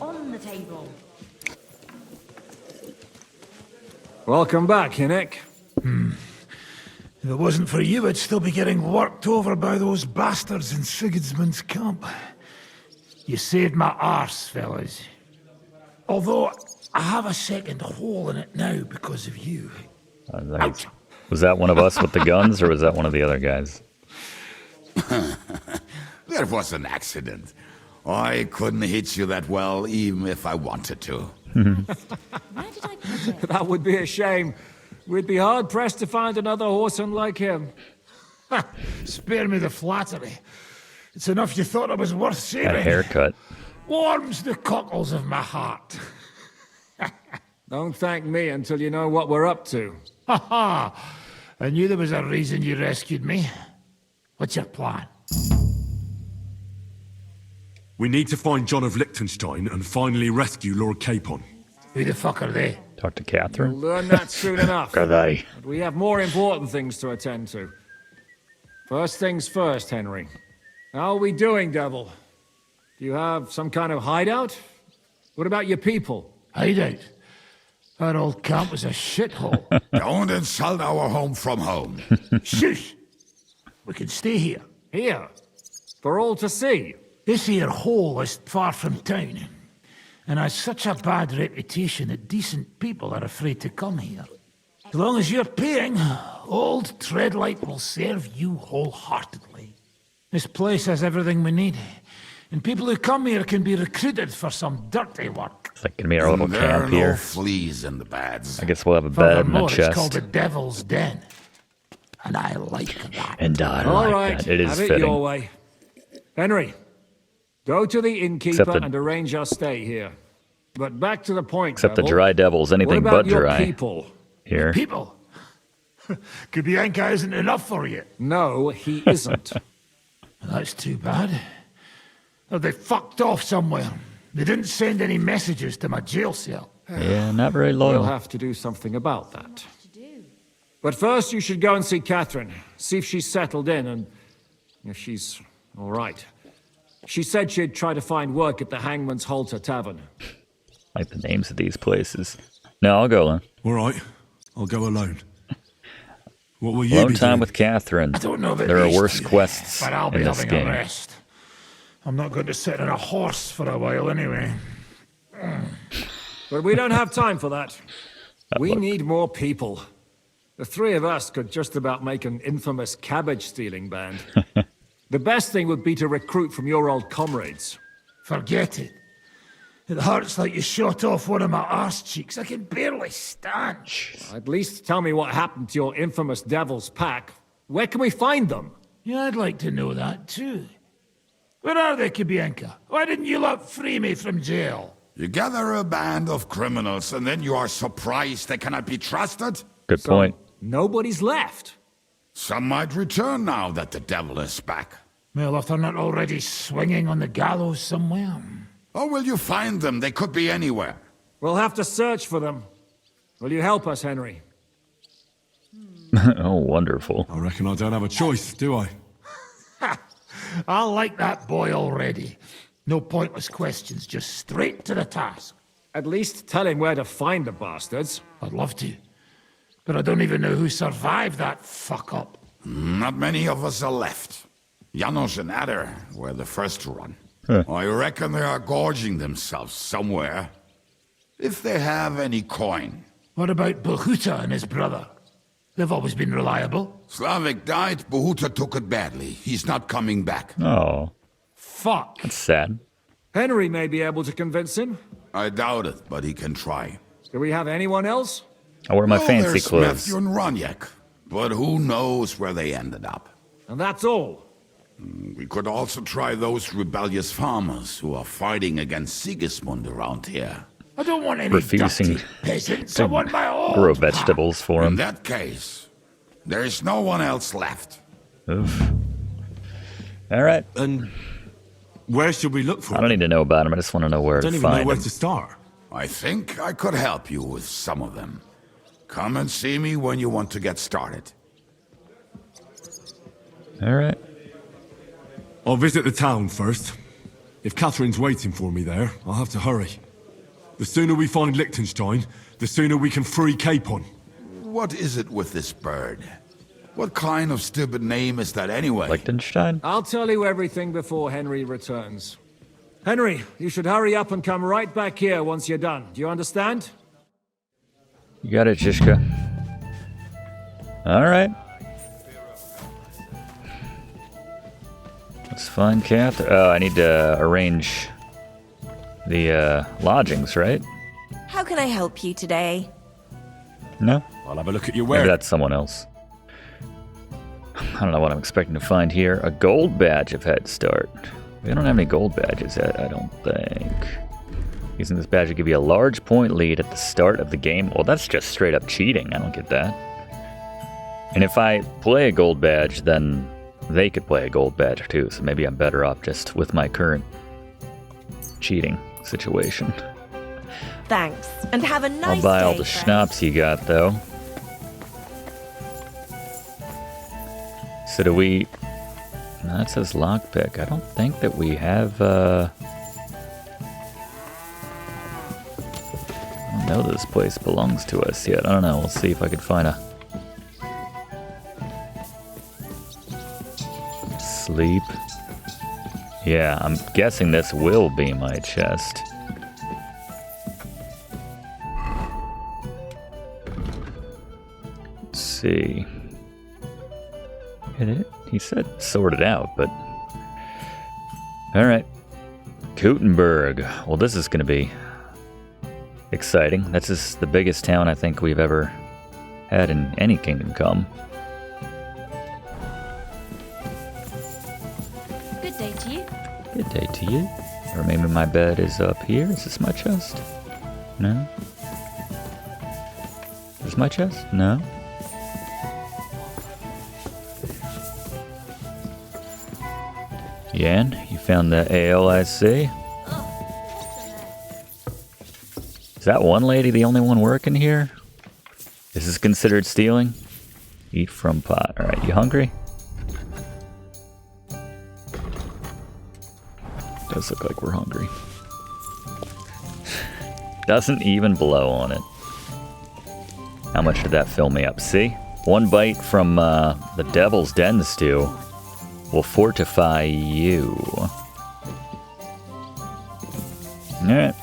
on the table. Welcome back, Hinnick. If it wasn't for you, I'd still be getting worked over by those bastards in Sigismund's camp. You saved my arse, fellas. Although, I have a second hole in it now because of you. Ouch. Was that one of us with the guns, or was that one of the other guys? There was an accident. I couldn't hit you that well, even if I wanted to. Where did I put it? That would be a shame. We'd be hard-pressed to find another horseman like him. Spare me the flattery. It's enough you thought I was worth saving. Got a haircut. Warms the cockles of my heart. Don't thank me until you know what we're up to. Ha ha! I knew there was a reason you rescued me. What's your plan? We need to find John of Liechtenstein and finally rescue Lord Capon. Who the fuck are they? Talk to Catherine. We'll learn that soon enough. Are they? But we have more important things to attend to. First things first, Henry. How are we doing, Devil? Do you have some kind of hideout? What about your people? Hideout? That old camp was a shithole. Don't insult our home from home. Shush! We can stay here. Here? For all to see? This here hole is far from town, and has such a bad reputation that decent people are afraid to come here. As long as you're paying, old Treadlight will serve you wholeheartedly. This place has everything we need, and people who come here can be recruited for some dirty work. It's like gonna be our little There are camp no here. fleas in the beds. I guess we'll have a bed and a Furthermore, it's called chest. the Devil's Den, and I like that. And I All like right, that. It is have it fitting. your way. Henry, go to the innkeeper and arrange our stay here. But back to the point, Except the Devil. dry devil's anything What about but your dry. people? Here. People? Kubianka isn't enough for you. No, he isn't. That's too bad. Oh, they fucked off somewhere. They didn't send any messages to my jail cell. Yeah, not very We'll loyal. have to do something about that. But first you should go and see Katherine. See if she's settled in and if she's all right. She said she'd try to find work at the Hangman's Halter Tavern. Like the names of these places. No, I'll go then. All right, I'll go alone. What will you Alone be time doing? with Catherine. I don't know about There are these worse two, quests but I'll be in this having a game. rest. I'm not going to sit on a horse for a while anyway. But we don't have time for that. We need more people. The three of us could just about make an infamous cabbage-stealing band. The best thing would be to recruit from your old comrades. Forget it. It hurts like you shot off one of my arse cheeks. I can barely stand. At least tell me what happened to your infamous Devil's Pack. Where can we find them? Yeah, I'd like to know that too. Where are they, Kubianka? Why didn't you lot free me from jail? You gather a band of criminals and then you are surprised they cannot be trusted? Good point. Nobody's left. Some might return now that the devil is back. Well, if they're not already swinging on the gallows somewhere. How will you find them? They could be anywhere. We'll have to search for them. Will you help us, Henry? Oh, wonderful. I reckon I don't have a choice, do I? I like that boy already. No pointless questions, just straight to the task. At least tell him where to find the bastards. I'd love to. But I don't even know who survived that fuck-up. Not many of us are left. Janos and Adder were the first to run. Huh. I reckon they are gorging themselves somewhere. If they have any coin. What about Bohuta and his brother? They've always been reliable. Slavik died, Bohuta took it badly. He's not coming back. Oh, Fuck. that's sad. Henry may be able to convince him. I doubt it, but he can try. Do we have anyone else? I wear my Oh, fancy there's clothes. Matthew and Roniak, but who knows where they ended up. And that's all. We could also try those rebellious farmers who are fighting against Sigismund around here. I don't want any Refusing dirty peasants. I want my own. Grow vegetables for In him. that case, there is no one else left. Oof. All right. And where should we look for I don't need to know about him. I just want to know where I don't to even know find where him. to start. I think I could help you with some of them. Come and see me when you want to get started. All right. I'll visit the town first. If Catherine's waiting for me there, I'll have to hurry. The sooner we find Liechtenstein, the sooner we can free Capon. What is it with this bird? What kind of stupid name is that anyway? Liechtenstein? I'll tell you everything before Henry returns. Henry, you should hurry up and come right back here once you're done. Do you understand? You got it, Shishka. Alright. Let's find Kath. Oh, I need to arrange the lodgings, right? How can I help you today? No? I'll have a look at your Maybe wear. that's someone else. I don't know what I'm expecting to find here. A gold badge of Head Start. We don't have any gold badges yet, I don't think. Using this badge will give you a large point lead at the start of the game. Well, that's just straight up cheating. I don't get that. And if I play a gold badge, then they could play a gold badge too. So maybe I'm better off just with my current cheating situation. Thanks, and have a nice I'll buy day, all the friend. schnapps you got, though. So do we... No, that says lockpick. I don't think that we have, I don't know this place belongs to us yet. I don't know. We'll see if I can find a... Sleep. Yeah, I'm guessing this will be my chest. See. He said sort it out, but... Alright. Kuttenberg. Well, this is going to be exciting. This is the biggest town I think we've ever had in any Kingdom Come. Good day to you. Good day to you. Or maybe my bed is up here. Is this my chest? No? Is this my chest? No? Yan, you found the ale, I see. Is that one lady the only one working here? Is this considered stealing? Eat from pot. Alright, you hungry? Does look like we're hungry. Doesn't even blow on it. How much did that fill me up? See? One bite from the Devil's Den stew will fortify you. Alright.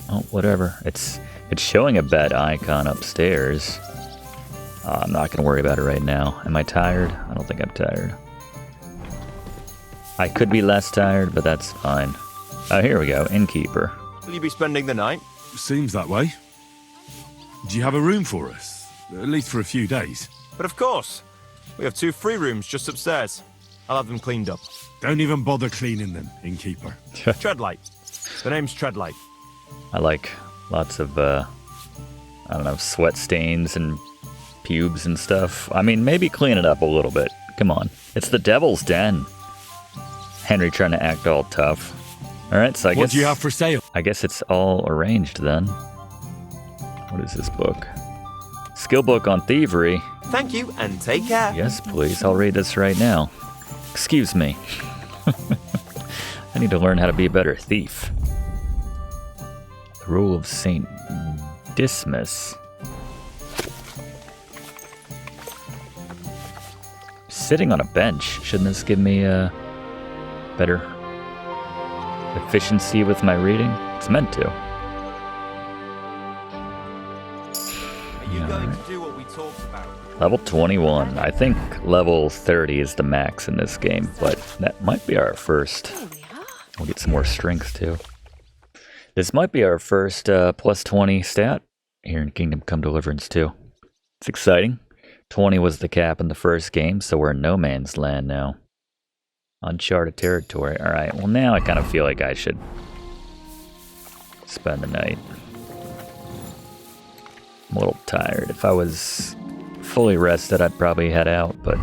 Oh, whatever. It's showing a bed icon upstairs. I'm not gonna worry about it right now. Am I tired? I don't think I'm tired. I could be less tired, but that's fine. Oh, here we go. Innkeeper. Will you be spending the night? Seems that way. Do you have a room for us? At least for a few days. But of course. We have 2 free rooms just upstairs. I'll have them cleaned up. Don't even bother cleaning them, innkeeper. Treadlight. The name's Treadlight. I like lots of, I don't know, sweat stains and pubes and stuff. I mean, maybe clean it up a little bit. Come on. It's the Devil's Den. Henry trying to act all tough. Alright, so I guess... What do you have for sale? I guess it's all arranged then. What is this book? Skill book on thievery. Thank you, and take care. Yes, please. I'll read this right now. Excuse me. I need to learn how to be a better thief. The rule of Saint Dismas. Sitting on a bench. Shouldn't this give me a better efficiency with my reading? It's meant to. Are you going to do what we talked about? Level 21. I think level 30 is the max in this game, but that might be our first. We'll get some more strength too. This might be our first plus 20 stat here in Kingdom Come Deliverance 2. It's exciting. 20 was the cap in the first game, so we're in no man's land now. Uncharted territory. Alright, well now I kind of feel like I should spend the night. I'm a little tired. If I was fully rested, I'd probably head out, but...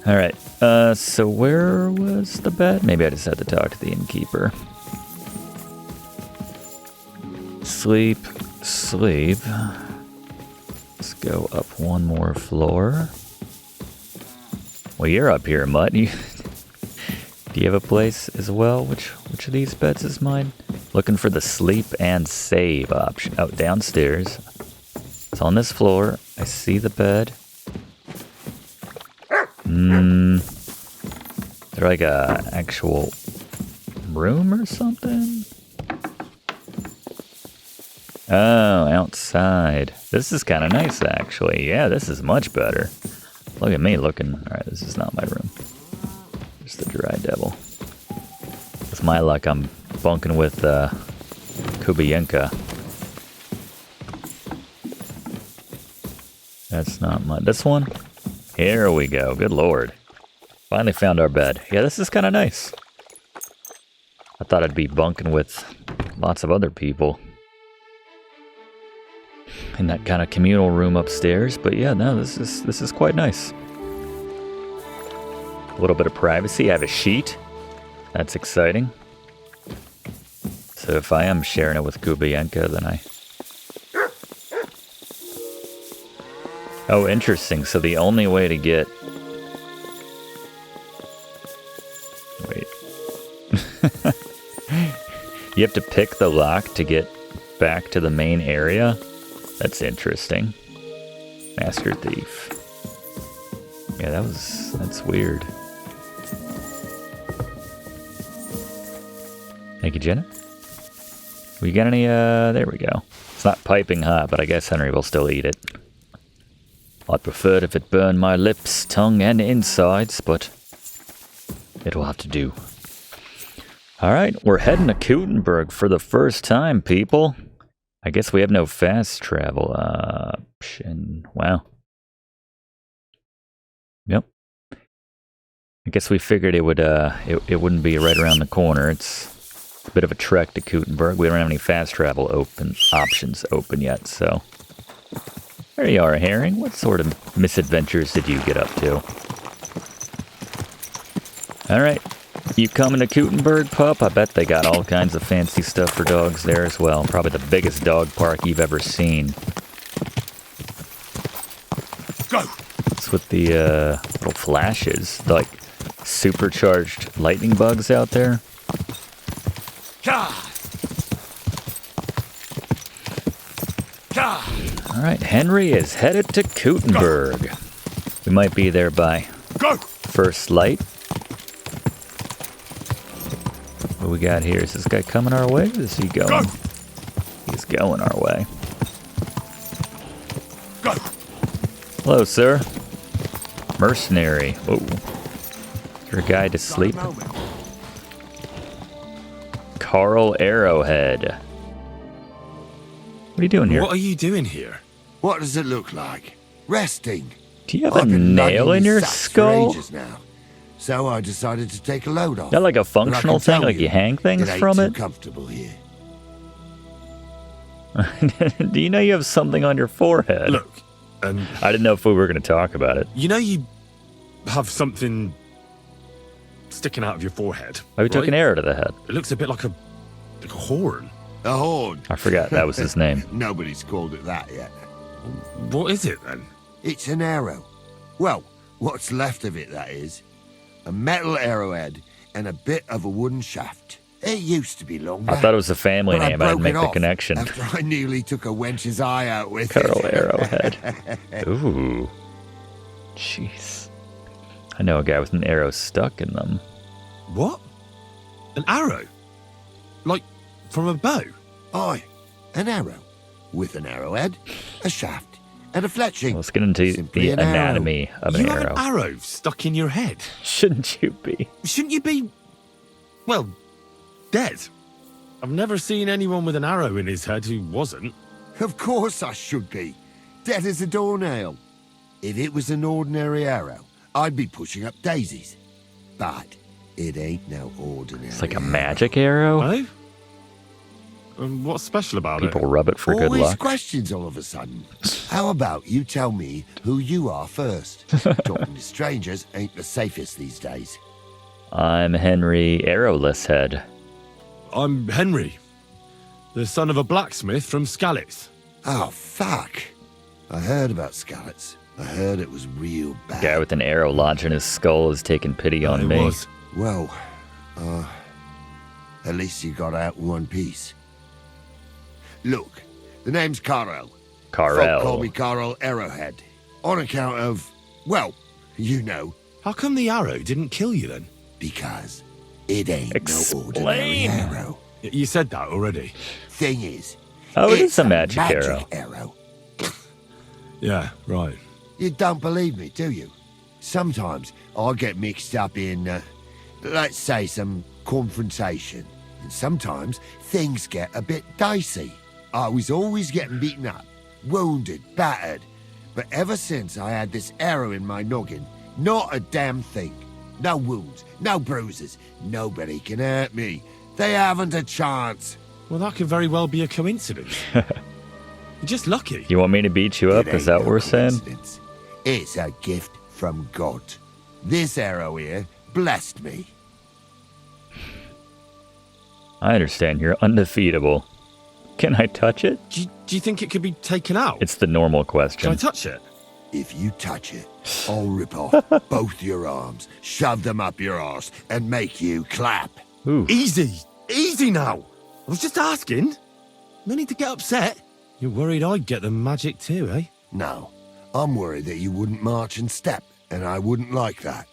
Alright, so where was the bed? Maybe I just had to talk to the innkeeper. Sleep, sleep. Let's go up one more floor. Well, you're up here, Mutt. Do you have a place as well? Which of these beds is mine? Looking for the sleep and save option. Oh, downstairs. It's on this floor. I see the bed. Is there like a actual room or something? Oh, outside. This is kind of nice, actually. Yeah, this is much better. Look at me looking. Alright, this is not my room. Just the dry devil. With my luck, I'm bunking with Kubienka. That's not my... This one? Here we go. Good lord. Finally found our bed. Yeah, this is kind of nice. I thought I'd be bunking with lots of other people in that kind of communal room upstairs, but yeah, no, this is quite nice. A little bit of privacy. I have a sheet. That's exciting. So if I am sharing it with Kubienka, then I... Oh, interesting. So the only way to get... Wait. You have to pick the lock to get back to the main area? That's interesting. Master Thief. Yeah, that's weird. Thank you, Jenna. We got any, there we go. It's not piping hot, but I guess Henry will still eat it. I'd prefer it if it burned my lips, tongue, and insides, but it'll have to do. Alright, we're heading to Kuttenberg for the first time, people. I guess we have no fast travel option. Wow. Yep. I guess we figured it would it wouldn't be right around the corner. It's a bit of a trek to Kuttenberg. We don't have any fast travel options open yet, so there you are, Herring. What sort of misadventures did you get up to? Alright. You coming to Kuttenberg, pup? I bet they got all kinds of fancy stuff for dogs there as well. Probably the biggest dog park you've ever seen. Go! It's with the little flashes, like supercharged lightning bugs out there. Alright, Henry is headed to Kuttenberg. We might be there by first light. What we got here? Is this guy coming our way? Or is he going? He's going our way. Hello, sir. Mercenary. Whoa. Is there a guy to sleep? Carl Arrowhead. What are you doing here? What are you doing here? What does it look like? Resting. Do you have a nail in your skull? Now. So I decided to take a load off. Is that like a functional thing? Like you hang things from it? Comfortable here. Do you know you have something on your forehead? Look, I didn't know if we were going to talk about it. You know you have something sticking out of your forehead. We took an arrow to the head. It looks a bit like a horn. A horn? I forgot that was his name. Nobody's called it that yet. What is it then? It's an arrow. Well, what's left of it, that is. A metal arrowhead and a bit of a wooden shaft. It used to be longer. I thought it was a family name. I didn't make the connection. After I nearly took a wench's eye out with Carl it. Arrowhead. Ooh. Jeez. I know a guy with an arrow stuck in them. What? An arrow? Like, from a bow? Aye, an arrow. With an arrowhead, a shaft, and a fletching. Let's get into the anatomy of an arrow. You have an arrow stuck in your head? Shouldn't you be? Shouldn't you be, well, dead? I've never seen anyone with an arrow in his head who wasn't. Of course I should be. Dead as a doornail. If it was an ordinary arrow, I'd be pushing up daisies. But it ain't no ordinary It's like a magic arrow? Oh? What's special about People rub it for good Always luck. questions all of a sudden. How about you tell me who you are first? Talking to strangers ain't the safest these days. I'm Henry Arrowless Head. I'm Henry, the son of a blacksmith from Skalitz. Oh, fuck. I heard about Skalitz. I heard it was real bad. Guy with an arrow lodged in his skull is taking pity on It me. was. Well, at least you got out in one piece. Look, the name's Carl. Folk call me Carl Arrowhead. On account of, well, you know. How come the arrow didn't kill you then? Because it ain't no ordinary arrow. You said that already. Thing is, Oh, it it's is a magic arrow. arrow. Yeah, right. You don't believe me, do you? Sometimes I get mixed up in, let's say, some confrontation. And sometimes things get a bit dicey. I was always getting beaten up, wounded, battered. But ever since I had this arrow in my noggin, not a damn thing. No wounds, no bruises. Nobody can hurt me. They haven't a chance. Well, that could very well be a coincidence. You're just lucky. You want me to beat you up? It Is that ain't what no we're saying? coincidence. It's a gift from God. This arrow here blessed me. I understand. You're undefeatable. Can I touch it? Do you think it could be taken out? It's the normal Can question. I touch it? If you touch it, I'll rip off both your arms, shove them up your arse, and make you clap. Ooh. Easy. Easy now. I was just asking. No need to get upset. You're worried I'd get the magic too, eh? No, I'm worried that you wouldn't march and step, and I wouldn't like that.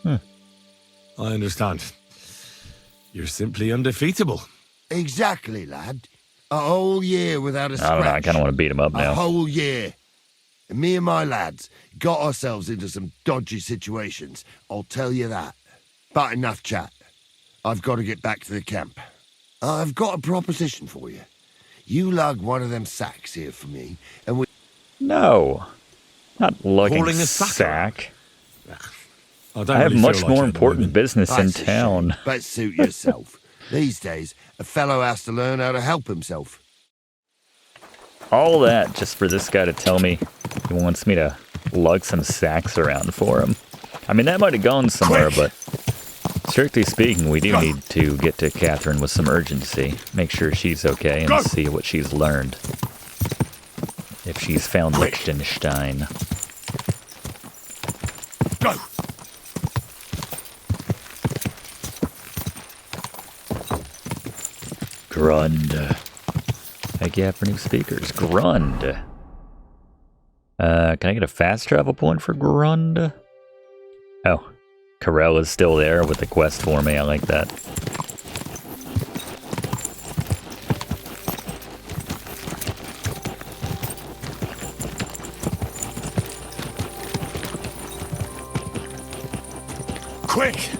I understand. You're simply undefeatable. Exactly, lad. A whole year without a scratch. I don't know. I kind of want to beat him up A now. whole year. And me and my lads got ourselves into some dodgy situations, I'll tell you that. But enough chat. I've got to get back to the camp. I've got a proposition for you. You lug one of them sacks here for me, and we... No. Not lugging Hauling a a sack. I don't I have really much feel like more it at the important moment. business in That's a town. shame, but suit yourself. These days, a fellow has to learn how to help himself. All that just for this guy to tell me he wants me to lug some sacks around for him. I mean, that might have gone somewhere, but strictly speaking, we do need to get to Katherine with some urgency. Make sure she's okay and see what she's learned. If she's found Liechtenstein. Go! Grund. Heck yeah, for new speakers. Grund. Can I get a fast travel point for Grund? Oh, Carell is still there with the quest for me. I like that. Quick!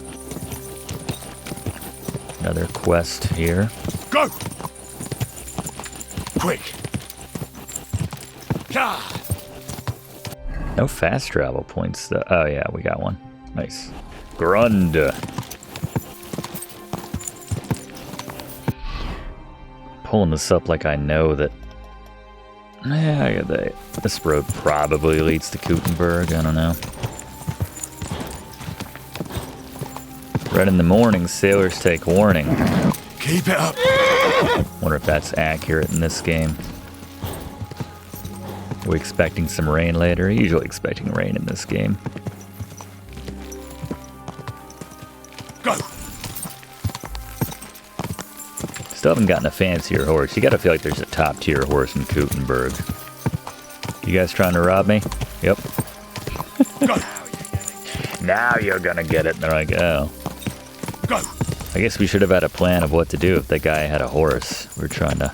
Another quest here. Go! Quick! Ah! No fast travel points though. Oh yeah, we got one. Nice. Grund. Pulling this up like I know that. Yeah, this road probably leads to Kuttenberg. I don't know. Red in the morning, sailors take warning. Keep it up! Wonder if that's accurate in this game. Are we expecting some rain later? Usually expecting rain in this game. Go! Still haven't gotten a fancier horse. You gotta feel like there's a top tier horse in Kuttenberg. You guys trying to rob me? Yep. Go! Now you're gonna get it. And they're like, oh. Go! I guess we should have had a plan of what to do if that guy had a horse we're trying to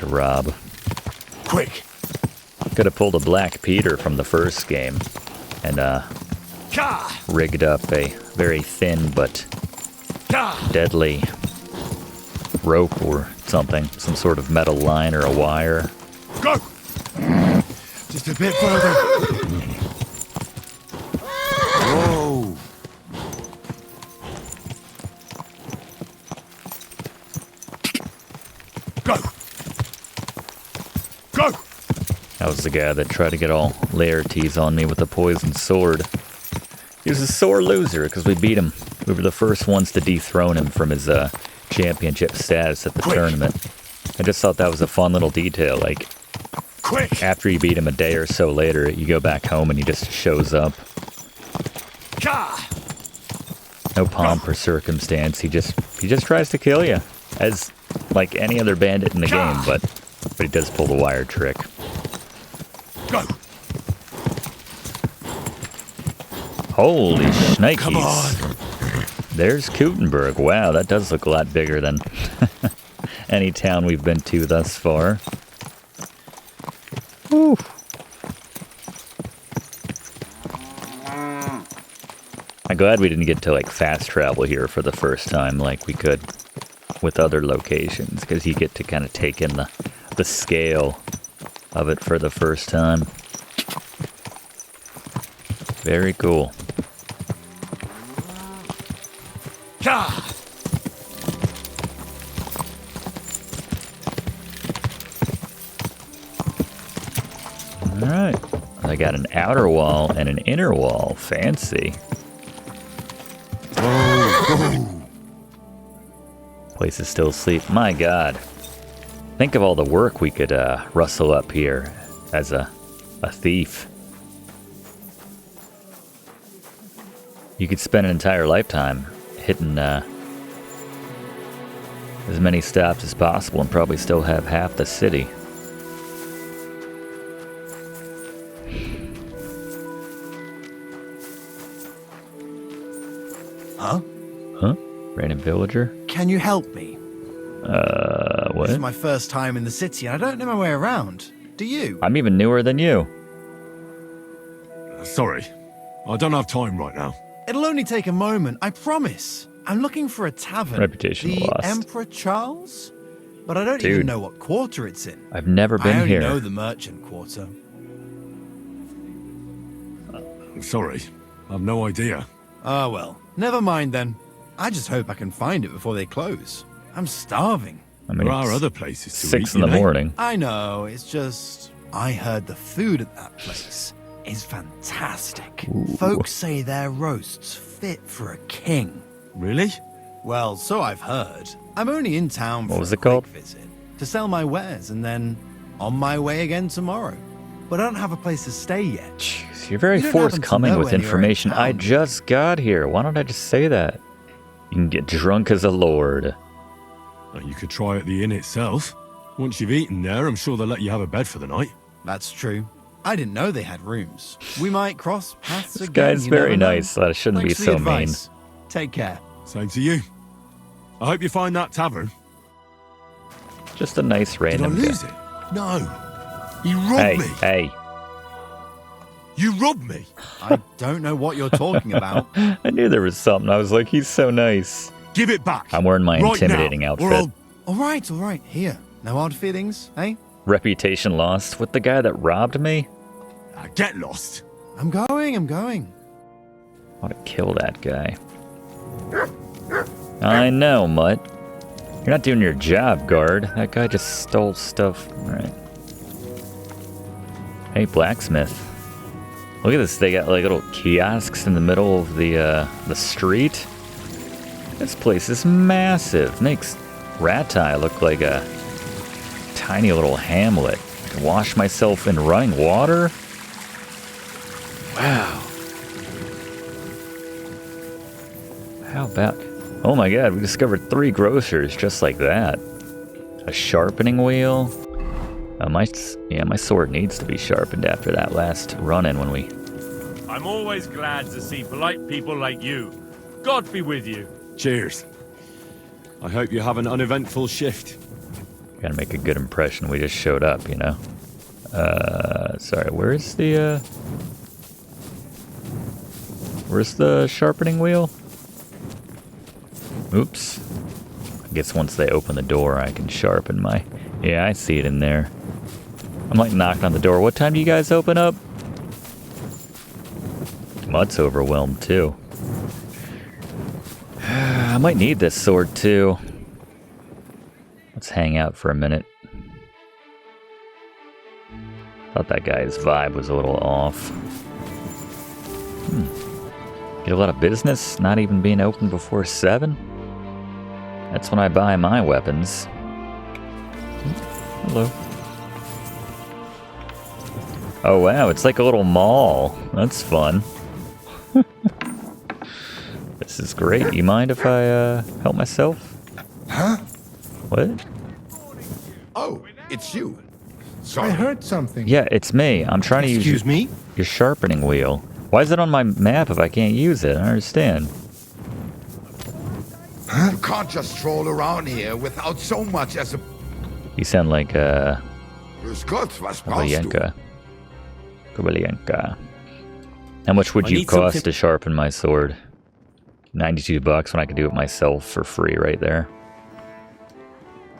rob. Quick! Could have pulled a Black Peter from the first game and rigged up a very thin but deadly rope or something, some sort of metal line or a wire. Go! Just a bit further. Whoa! Go! Go! That was the guy that tried to get all Laertes on me with a poisoned sword. He was a sore loser because we beat him. We were the first ones to dethrone him from his championship status at the tournament. I just thought that was a fun little detail. Like, Quick! After you beat him a day or so later, you go back home and he just shows up. No pomp or circumstance. He just tries to kill you, as like any other bandit in the game. But he does pull the wire trick. Go! Holy shnikes! Come on! There's Kuttenberg. Wow, that does look a lot bigger than any town we've been to thus far. Whew. I'm glad we didn't get to like fast travel here for the first time like we could with other locations, because you get to kind of take in the scale of it for the first time. Very cool. Alright. I got an outer wall and an inner wall. Fancy. Place is still asleep. My god. Think of all the work we could rustle up here as a thief. You could spend an entire lifetime hitting as many stops as possible and probably still have half the city. Huh? Huh? Random villager? Can you help me? What? This is my first time in the city and I don't know my way around. Do you? I'm even newer than you. Sorry. I don't have time right now. It'll only take a moment, I promise. I'm looking for a tavern. Reputation the lost. Emperor Charles? But I don't Dude, even know what quarter it's in. I've never been I only here. know the merchant quarter. I'm sorry. I've no idea. Ah, well. Never mind then. I just hope I can find it before they close. I'm starving. I mean, There are other places to 6 eat, in the you know? morning. I know, it's just... I heard the food at that place is fantastic. Folks say their roasts fit for a king. Really? Well, so I've heard. I'm only in town for was a it called? quick visit to sell my wares and then on my way again tomorrow. But I don't have a place to stay yet. Jeez, you're very You don't happen to forthcoming know with anywhere in information. I town? just got here. Why don't I just say that? You can get drunk as a lord. You could try at the inn itself. Once you've eaten there, I'm sure they'll let you have a bed for the night. That's true. I didn't know they had rooms. We might cross paths This again. guy's you never very know. nice. I shouldn't Thanks be for the so mean. advice. Take care. Same to you. I hope you find that tavern. Just a nice Did random I lose guy. it? No. He robbed Hey, me. hey. You robbed me. I don't know what you're talking about. I knew there was something. I was like, he's so nice. Give it back. I'm wearing my Right intimidating now, outfit. or I'll- All right. Here. No hard feelings, eh? Reputation lost with the guy that robbed me? Get lost. I'm going. I want to kill that guy. I know, Mutt. You're not doing your job, guard. That guy just stole stuff. Alright. Hey, blacksmith. Look at this. They got like little kiosks in the middle of the street. This place is massive. Makes Ratai look like a tiny little hamlet. I can wash myself in running water. Wow. How about... Oh my god, we discovered 3 grocers just like that. A sharpening wheel. My sword needs to be sharpened after that last run-in when we... I'm always glad to see polite people like you. God be with you. Cheers. I hope you have an uneventful shift. Gotta make a good impression. We just showed up, you know? Sorry, where's the sharpening wheel? Oops. I guess once they open the door, I can sharpen my... Yeah, I see it in there. I'm like knocking on the door. What time do you guys open up? Mutt's overwhelmed too. I might need this sword too. Let's hang out for a minute. Thought that guy's vibe was a little off. Get a lot of business not even being open before 7? That's when I buy my weapons. Hello. Oh wow, it's like a little mall. That's fun. This is great. You mind if I help myself? Huh? What? Oh, it's you. Sorry. I heard something. Yeah, it's me. I'm trying to use your sharpening wheel. Why is it on my map if I can't use it? I don't understand. You can't just stroll around here without so much as a... You sound like Grüß Gott, was brauchst du? Kubilienka. How much would you cost to sharpen my sword? $92 when I could do it myself for free right there.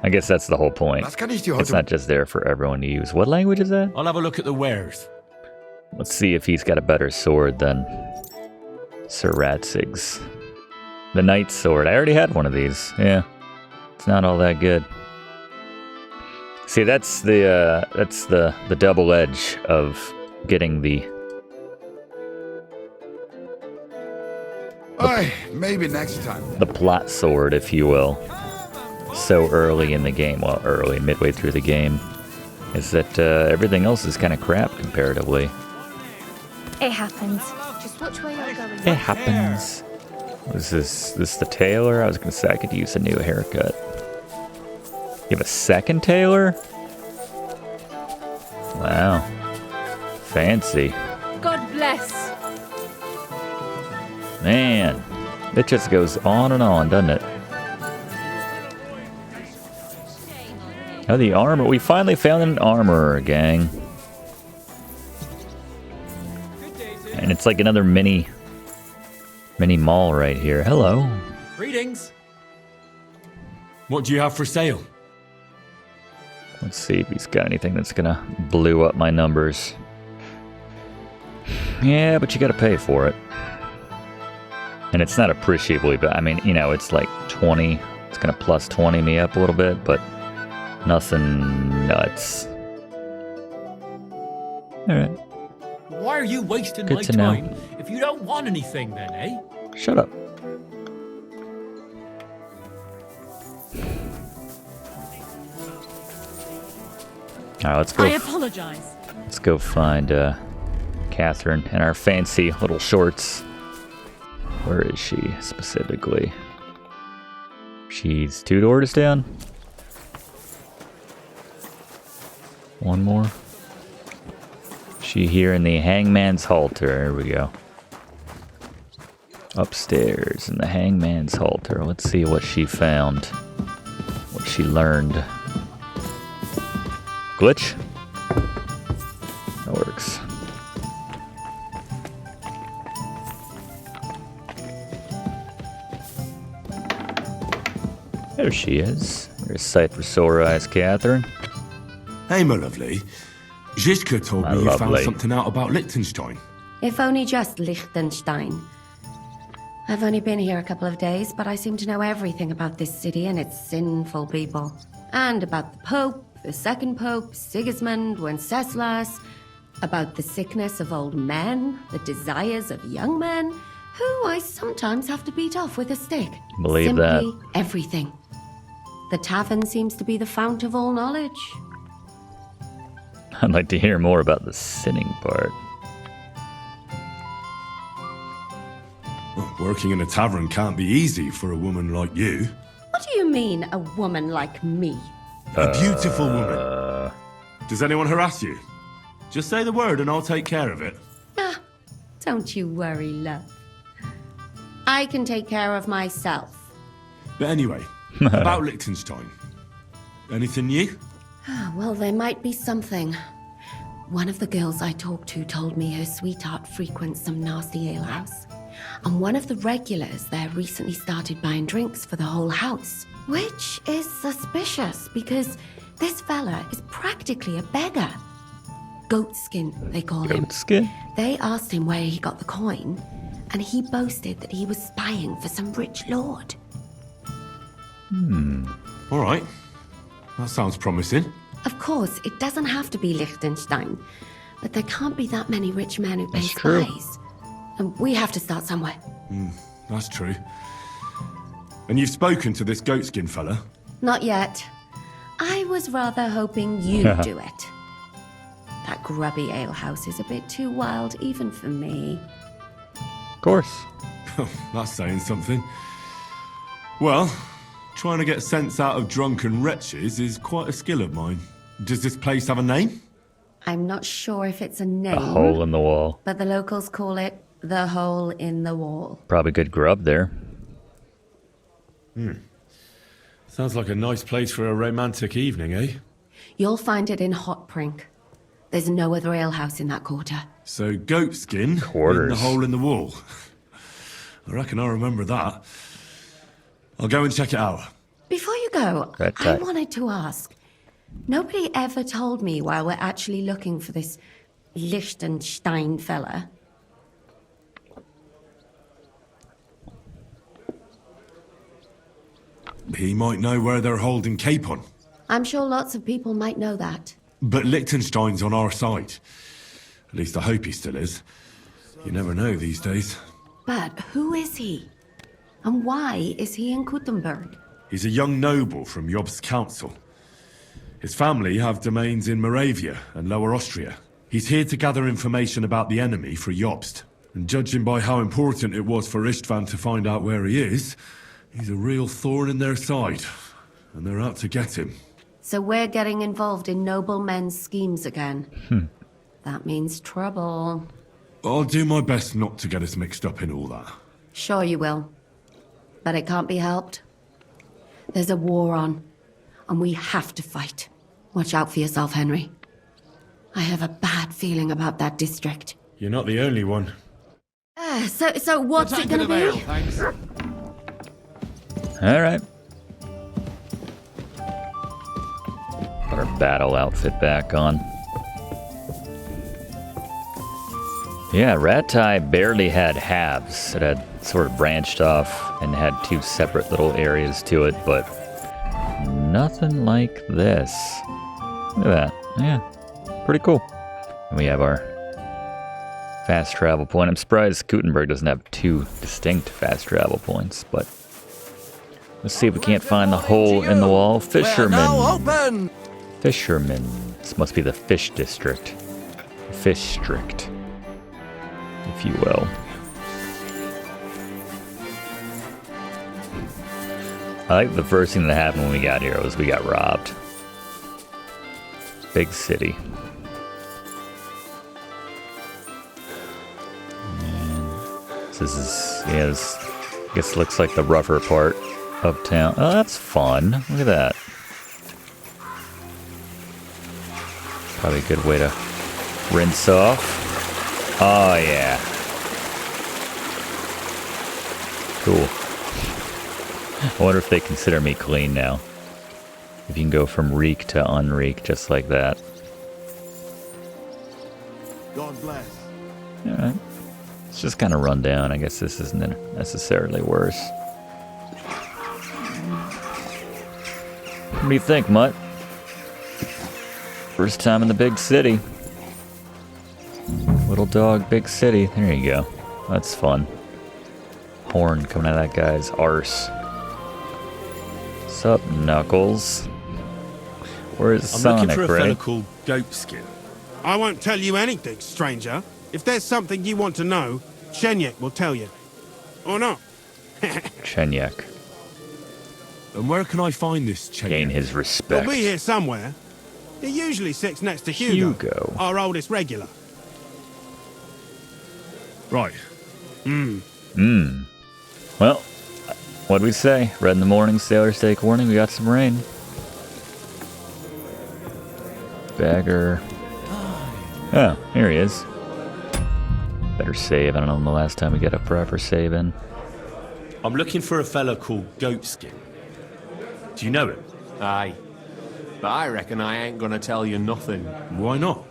I guess that's the whole point. It's not just there for everyone to use. What language is that? I'll have a look at the wares. Let's see if he's got a better sword than Sir Ratzig's. The knight's sword. I already had one of these. Yeah. It's not all that good. See, that's the double edge of getting the maybe next time. The plot sword, if you will. So early in the game, well, early, midway through the game, is that everything else is kind of crap comparatively. It happens. Just watch where you're going. It happens. Was this the tailor? I was gonna say I could use a new haircut. You have a second tailor? Wow. Fancy. God bless. Man, it just goes on and on, doesn't it? Oh, the armor. We finally found an armorer, gang. And it's like another mini mall right here. Hello. Greetings. What do you have for sale? Let's see if he's got anything that's gonna blow up my numbers. Yeah, but you gotta pay for it. And it's not appreciably, but I mean, you know, it's like 20. It's gonna plus 20 me up a little bit, but nothing nuts. Alright. Why are you wasting Good my to know. time if you don't want anything then, eh? Shut up. Alright, let's go. I apologize. Let's go find Katherine in our fancy little shorts. Where is she specifically? She's 2 doors down. One more. She here in the hangman's halter. There we go. Upstairs in the hangman's halter. Let's see what she found. What she learned. Glitch? That works. There she is. There's sight for sore eyes, Katherine. Hey, my lovely. Zizka told me you found something out about Liechtenstein. If only just Liechtenstein. I've only been here a couple of days, but I seem to know everything about this city and its sinful people. And about the Pope, the second Pope, Sigismund, Wenceslas, about the sickness of old men, the desires of young men, who I sometimes have to beat off with a stick. Believe Simply that. everything. The tavern seems to be the fount of all knowledge. I'd like to hear more about the sinning part. Well, working in a tavern can't be easy for a woman like you. What do you mean, a woman like me? A beautiful woman. Does anyone harass you? Just say the word and I'll take care of it. Ah, don't you worry, love. I can take care of myself. But anyway, about Liechtenstein. Anything new? Well, there might be something. One of the girls I talked to told me her sweetheart frequents some nasty alehouse. And one of the regulars there recently started buying drinks for the whole house. Which is suspicious, because this fella is practically a beggar. Goatskin, they call him. Goatskin? They asked him where he got the coin, and he boasted that he was spying for some rich lord. All right. That sounds promising. Of course, it doesn't have to be Liechtenstein, but there can't be that many rich men who pay That's true. spies. And we have to start somewhere. That's true. And you've spoken to this goatskin fella? Not yet. I was rather hoping you'd do it. That grubby alehouse is a bit too wild even for me. Of course. That's saying something. Well, trying to get sense out of drunken wretches is quite a skill of mine. Does this place have a name? I'm not sure if it's a name. A hole in the wall. But the locals call it the hole in the wall. Probably good grub there. Sounds like a nice place for a romantic evening, eh? You'll find it in Hotprink. There's no other alehouse in that quarter. So goat skin Quarters. in the hole in the wall. I reckon I remember that. I'll go and check it out. Before you go, Red I tie. wanted to ask. Nobody ever told me why we're actually looking for this Liechtenstein fella. He might know where they're holding Capon. I'm sure lots of people might know that. But Liechtenstein's on our side. At least I hope he still is. You never know these days. But who is he? And why is he in Kuttenberg? He's a young noble from Jobst's council. His family have domains in Moravia and Lower Austria. He's here to gather information about the enemy for Jobst. And judging by how important it was for Istvan to find out where he is, he's a real thorn in their side. And they're out to get him. So we're getting involved in noblemen's schemes again. That means trouble. I'll do my best not to get us mixed up in all that. Sure you will. But it can't be helped. There's a war on, and we have to fight. Watch out for yourself, Henry. I have a bad feeling about that district. You're not the only one. So what's it gonna be? All right. Put our battle outfit back on. Yeah, Ratai barely had halves. It had sort of branched off and had two separate little areas to it, but nothing like this. Look at that. Yeah, pretty cool. And we have our fast travel point. I'm surprised Kuttenberg doesn't have two distinct fast travel points, but let's see if we can't find the hole in the wall. Fisherman. Fisherman. This must be the fish district. Fish strict, if you will. I like the first thing that happened when we got here was we got robbed. Big city. This is, yeah, this, I guess looks like the rougher part of town. Oh, that's fun. Look at that. Probably a good way to rinse off. Oh, yeah. Cool. I wonder if they consider me clean now. If you can go from reek to unreek just like that. God bless. Alright. It's just kind of run down. I guess this isn't necessarily worse. What do you think, Mutt? First time in the big city. Little dog, big city. There you go. That's fun. Horn coming out of that guy's arse. Sup, Knuckles? Where's Sonic, I'm looking for a fella right? called Goatskin. I won't tell you anything, stranger. If there's something you want to know, Shenyek will tell you. Or not. Chenyek. And where can I find this Chenyek? Gain his respect. He'll be here somewhere. He usually sits next to Hugo, our oldest regular. Right. Well, what'd we say? Red in the morning, sailor's take warning, we got some rain. Bagger. Oh, here he is. Better save. I don't know when the last time we got a proper save in. I'm looking for a fella called Goatskin. Do you know him? Aye. But I reckon I ain't gonna tell you nothing. Why not?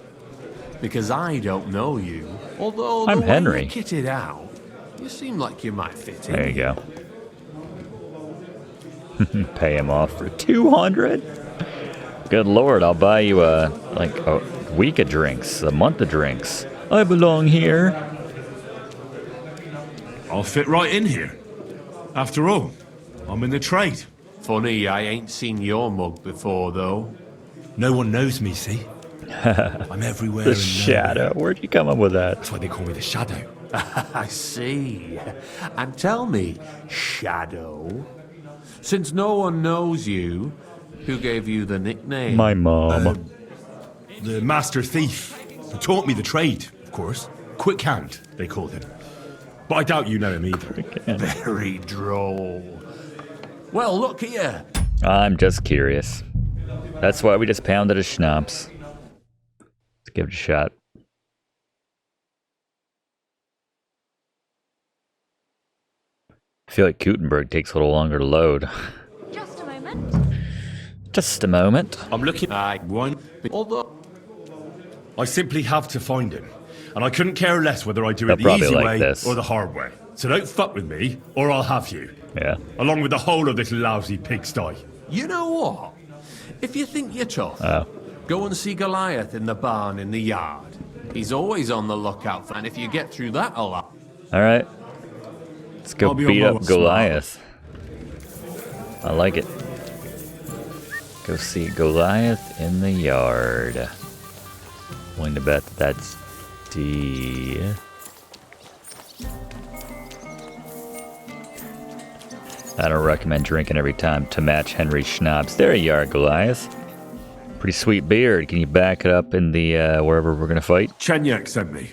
Because I don't know you. Although I'm the Henry. way you're kitted out, you seem like you might fit in. There you go. Pay him off for 200. Good lord, I'll buy you a week of drinks, a month of drinks. I belong here. I'll fit right in here. After all, I'm in the trade. Funny, I ain't seen your mug before, though. No one knows me, see? I'm everywhere The and Shadow. Where'd you come up with that? That's why they call me the Shadow. I see. And tell me, Shadow, since no one knows you, who gave you the nickname? My mom. The Master Thief. He taught me the trade, of course. Quick Hand, they called him. But I doubt you know him either. Very droll. Well, look here. I'm just curious. That's why we just pounded a schnapps. Let's give it a shot. I feel like Kuttenberg takes a little longer to load. Just a moment. Just a moment. I'm looking at one. Although I simply have to find him. And I couldn't care less whether I do it They'll the easy probably like way this. or the hard way. So don't fuck with me, or I'll have you. Yeah. Along with the whole of this lousy pigsty. you know what? If you think you're tough, go and see Goliath in the barn in the yard. He's always on the lookout for, and if you get through that a lot. All right. Let's go I'll be beat on my up way. Goliath. I like it. Go see Goliath in the yard. Willing to bet that that's D. I don't recommend drinking every time to match Henry Schnapps. There you are, Goliath. Pretty sweet beard. Can you back it up in the wherever we're gonna fight? Chenyak sent me.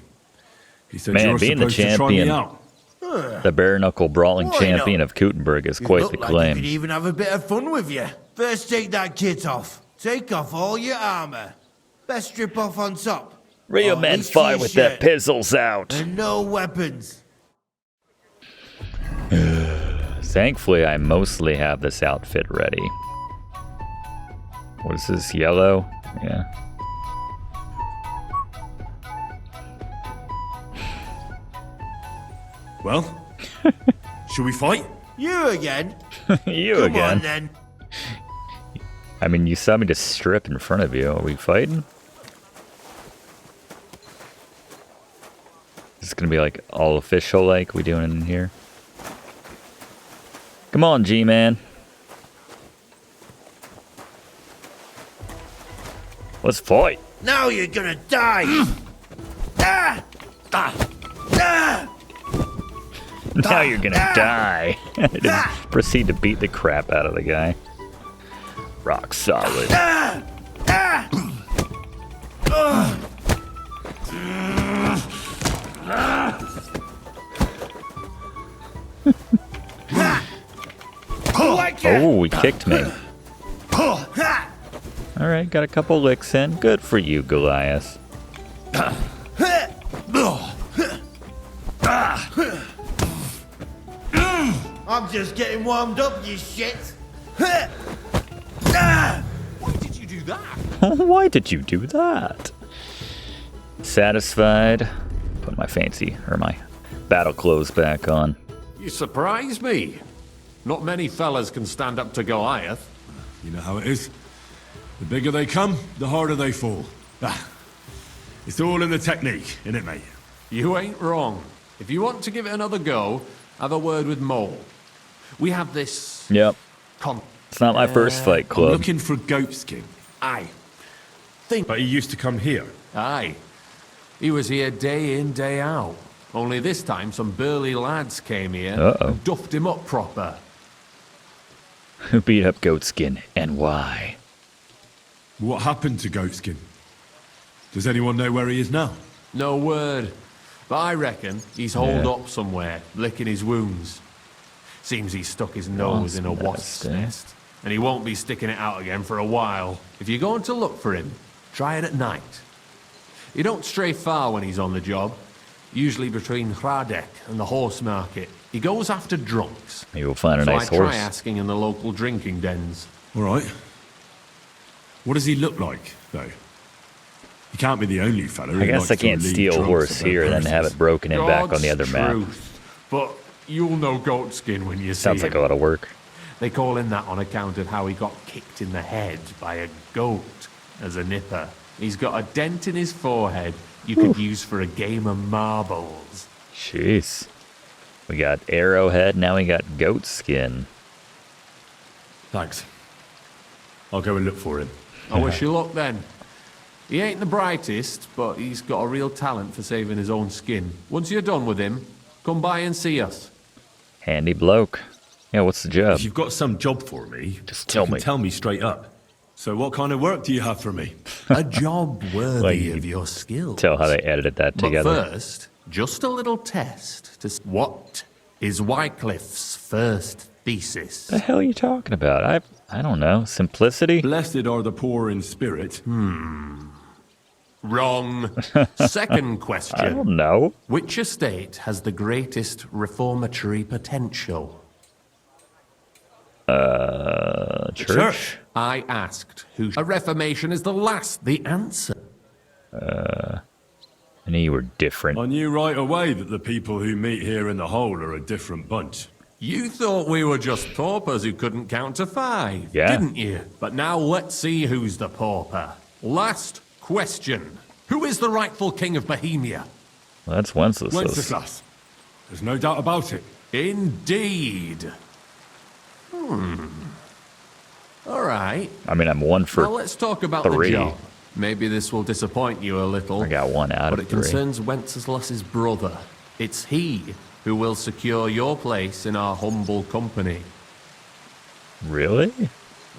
He said Man, you're being the supposed to try me champion, out. the bare knuckle brawling Why champion not? of Kuttenberg is You quite look the like claim. you could even have a bit of fun with you. First, take that kit off. Take off all your armor. Best strip off on top. Real Or at men least fight your with their shirt. pistols out. And no weapons. Thankfully, I mostly have this outfit ready. What is this, yellow? Yeah. Well, should we fight? You again? You Come again. on, then. I mean, you saw me just strip in front of you. Are we fighting? Is this gonna be like all official like we doing in here? Come on, G-Man. Let's fight. Now you're gonna die. Ah! Ah! Ah! Now you're gonna die. I didn't proceed to beat the crap out of the guy. Rock solid. Ah! Ah! Oh, he kicked me. Alright, got a couple licks in. Good for you, Goliath. I'm just getting warmed up, you shit. Why did you do that? Why did you do that? Satisfied. Put my fancy, or my battle clothes back on. You surprise me. Not many fellas can stand up to Goliath. You know how it is. The bigger they come, the harder they fall. It's all in the technique, innit, mate? You ain't wrong. If you want to give it another go, have a word with Mole. We have this... Yep. It's not my first fight club. I'm looking for Goatskin. Aye. But he used to come here. Aye. He was here day in, day out. Only this time some burly lads came here and duffed him up proper. Who beat up Goatskin and why? What happened to Goatskin? Does anyone know where he is now? No word. But I reckon he's holed Yeah. up somewhere, licking his wounds. Seems he stuck his nose in a wasp's nest. And he won't be sticking it out again for a while. If you're going to look for him, try it at night. You don't stray far when he's on the job. Usually between Hradek and the horse market. He goes after drunks. Maybe we'll find a nice So I horse. try asking in the local drinking dens. All right. What does he look like, though? He can't be the only fella who I guess likes I to can't relieve steal a drunks horse of their here and then have purses. it broken and back on the other God's map. truth. But you'll know Goatskin when you see Sounds like him. a lot of work. They call him that on account of how he got kicked in the head by a goat as a nipper. He's got a dent in his forehead you could use for a game of marbles. Jeez. We got Arrowhead, now we got Goatskin. Thanks. I'll go and look for him. I wish you luck then. He ain't the brightest, but he's got a real talent for saving his own skin. Once you're done with him, come by and see us. Handy bloke. Yeah, what's the job? If you've got some job for me, just tell me. Tell me straight up. So what kind of work do you have for me? A job worthy of your skills. Tell how they edited that together. But first, just a little test to what is Wycliffe's first thesis? The hell are you talking about? I don't know. Simplicity? Blessed are the poor in spirit. Wrong. Second question. I don't know. Which estate has the greatest reformatory potential? Church? I asked who. A reformation is the last. The answer. I knew you were different. I knew right away that the people who meet here in the hole are a different bunch. You thought we were just paupers who couldn't count to 5, yeah. Didn't you? But now let's see who's the pauper. Last question. Who is the rightful king of Bohemia? Well, that's Wenceslas. Wenceslas. There's no doubt about it. Indeed. All right. I mean, I'm 1 for Now let's talk about 3. the job. Maybe this will disappoint you a little. I got 1 out but of 3. But it concerns Wenceslas's brother. It's he who will secure your place in our humble company. Really?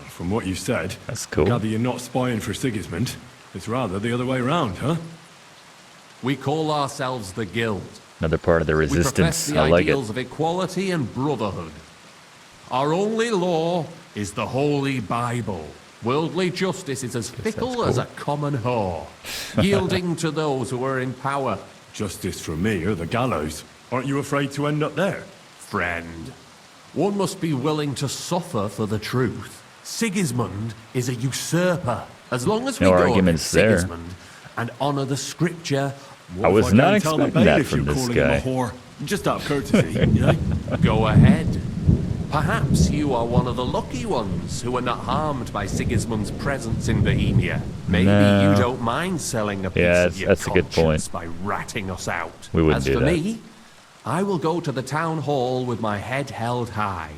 From what you said, that's cool. I gather you're not spying for Sigismund. It's rather the other way round, huh? We call ourselves the Guild. Another part of the resistance. We profess the I like ideals it. of equality and brotherhood. Our only law is the Holy Bible. Worldly justice is as fickle as a common whore, yielding to those who are in power. Justice from me or the gallows. Aren't you afraid to end up there? Friend, one must be willing to suffer for the truth. Sigismund is a usurper. As long as we No go arguments against there. Sigismund and honor the scripture, I was not expecting that from this guy. Just out of courtesy, you know? Go ahead. Perhaps you are one of the lucky ones who are not harmed by Sigismund's presence in Bohemia. Maybe No. you don't mind selling a piece Yeah, of your that's a good conscience point. by ratting us out. We wouldn't As do for that. me, I will go to the town hall with my head held high.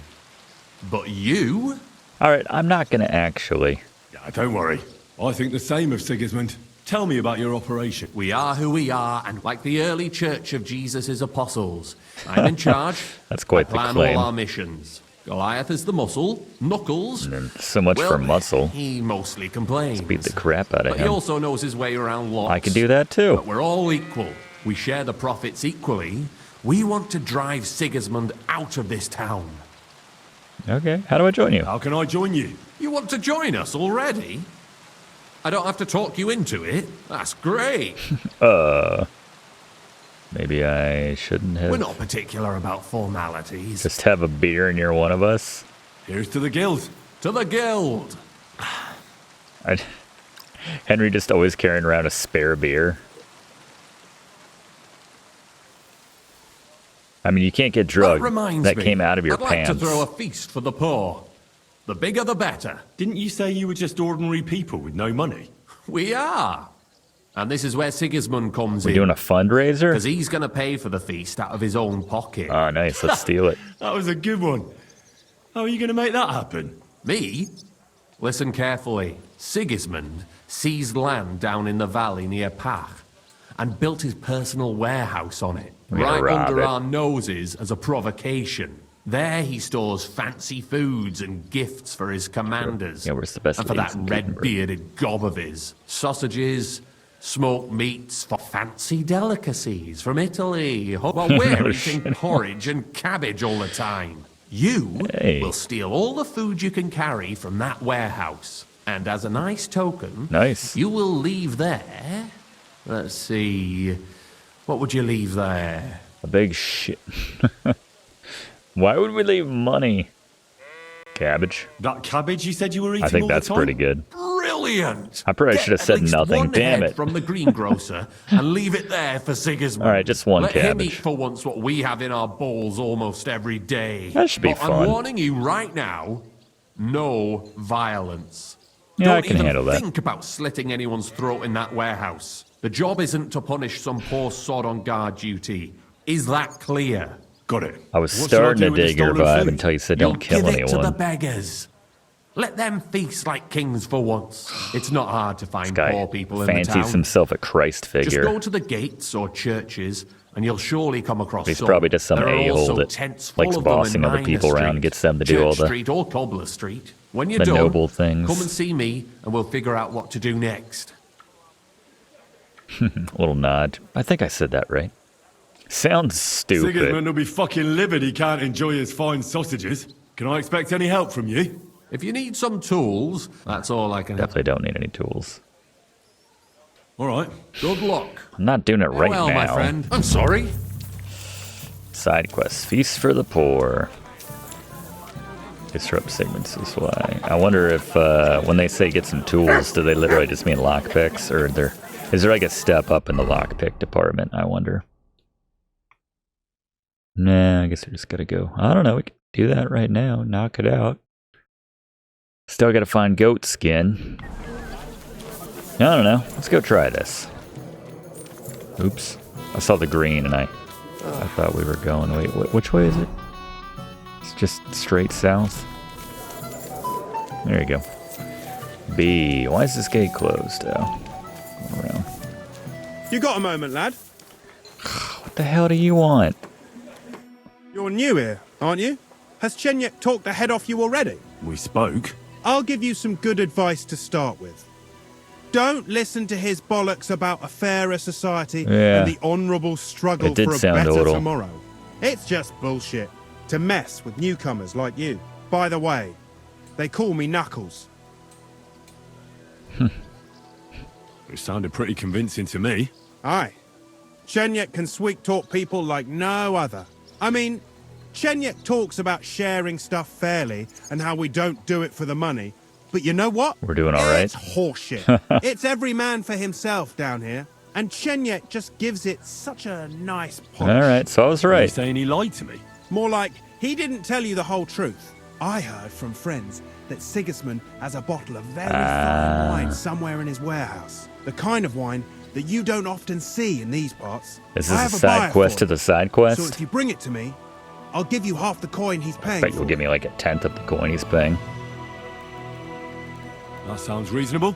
But you? All right, I'm not going to actually. Yeah, don't worry. I think the same of Sigismund. Tell me about your operation. We are who we are, and like the early church of Jesus' apostles, I'm in charge. That's quite I the plan claim. all our missions. Goliath is the muscle, Knuckles. And then so much well, for muscle. He mostly complains. Beat the crap out of But he him. also knows his way around lots. I can do that too. But we're all equal. We share the profits equally. We want to drive Sigismund out of this town. Okay, how do I join you? How can I join you? You want to join us already? I don't have to talk you into it. That's great. Maybe I shouldn't have. We're not particular about formalities. Just have a beer and you're one of us. Here's to the guild. To the guild. Henry just always carrying around a spare beer. I mean, you can't get drugged. That reminds That me, came out of your I'd pants. like to throw a feast for the poor. The bigger the better. Didn't you say you were just ordinary people with no money? We are. And this is where Sigismund comes We're in. doing a fundraiser? Because he's going to pay for the feast out of his own pocket. Oh, nice. Let's steal it. That was a good one. How are you going to make that happen? Me? Listen carefully. Sigismund seized land down in the valley near Pach and built his personal warehouse on it, We're gonna right rob under it. our noses as a provocation. There he stores fancy foods and gifts for his commanders. Yeah, where's the best And for ladies that in Kuttenberg? red-bearded gob of his. Sausages, smoked meats, for fancy delicacies from Italy. Well, we're No eating shit. porridge and cabbage all the time. You Hey. will steal all the food you can carry from that warehouse. And as a nice token, Nice. you will leave there. Let's see. What would you leave there? A big shit. Why would we leave money? Cabbage. That cabbage you said you were eating I think all that's the time? pretty good. Brilliant! I probably Get should have at said least nothing. one Damn head it. from the greengrocer and leave it there for Sigismund. All right, just one Let him eat cabbage. for once what we have in our bowls almost every day. That should be But fun. I'm warning you right now, no violence. Yeah, I Don't can even handle that. think about slitting anyone's throat in that warehouse. The job isn't to punish some poor sod on guard duty. Is that clear? Got it. I was What should I starting do to with the dig your stolen vibe food? until you said You'll don't kill give it to the anyone. beggars. Let them feast like kings for once. It's not hard to find Guy poor people in the town. fancies himself a Christ Just figure. go to the gates or churches, and you'll surely come across He's some. probably just some There are a-hole also that tents full likes of them in bossing other Minor people around, Street, gets them to Church do all the Street or Cobbler Street. When you're the done, noble things. come and see me, and we'll figure out what to do next. A little nod. I think I said that right. Sounds stupid. Sigismund will be fucking livid he can't enjoy his fine sausages. Can I expect any help from you? If you need some tools, that's all I can help. Definitely don't need any tools. All right. Good luck. I'm not doing it right Farewell, now. my friend. I'm sorry. Side quest: Feast for the Poor. Disrupt segments is why. I wonder if when they say get some tools, do they literally just mean lockpicks, or is there like a step up in the lockpick department? I wonder. Nah, I guess we just gotta go. I don't know. We can do that right now. Knock it out. Still gotta find goat skin. I don't know. Let's go try this. Oops. I saw the green and I thought we were going. Wait, which way is it? It's just straight south. There you go. B. Why is this gate closed? Oh. Going around. You got a moment, lad? What the hell do you want? You're new here, aren't you? Has Chenyek talked the head off you already? We spoke. I'll give you some good advice to start with. Don't listen to his bollocks about a fairer society and the honourable struggle for a better tomorrow. It's just bullshit to mess with newcomers like you. By the way, they call me Knuckles. It sounded pretty convincing to me. Aye. Chenyek can sweet-talk people like no other. I mean, Chenyek talks about sharing stuff fairly and how we don't do it for the money. But you know what? We're doing all right. It's horseshit. It's every man for himself down here. And Chenyek just gives it such a nice polish. All right, so I was right. You're saying he lied to me? More like, he didn't tell you the whole truth. I heard from friends that Sigismund has a bottle of very fine wine somewhere in his warehouse. The kind of wine that you don't often see in these parts. Is this a side quest to the side quest? So if you bring it to me, I'll give you half the coin he's paying. I bet you'll give me like a tenth of the coin he's paying. That sounds reasonable.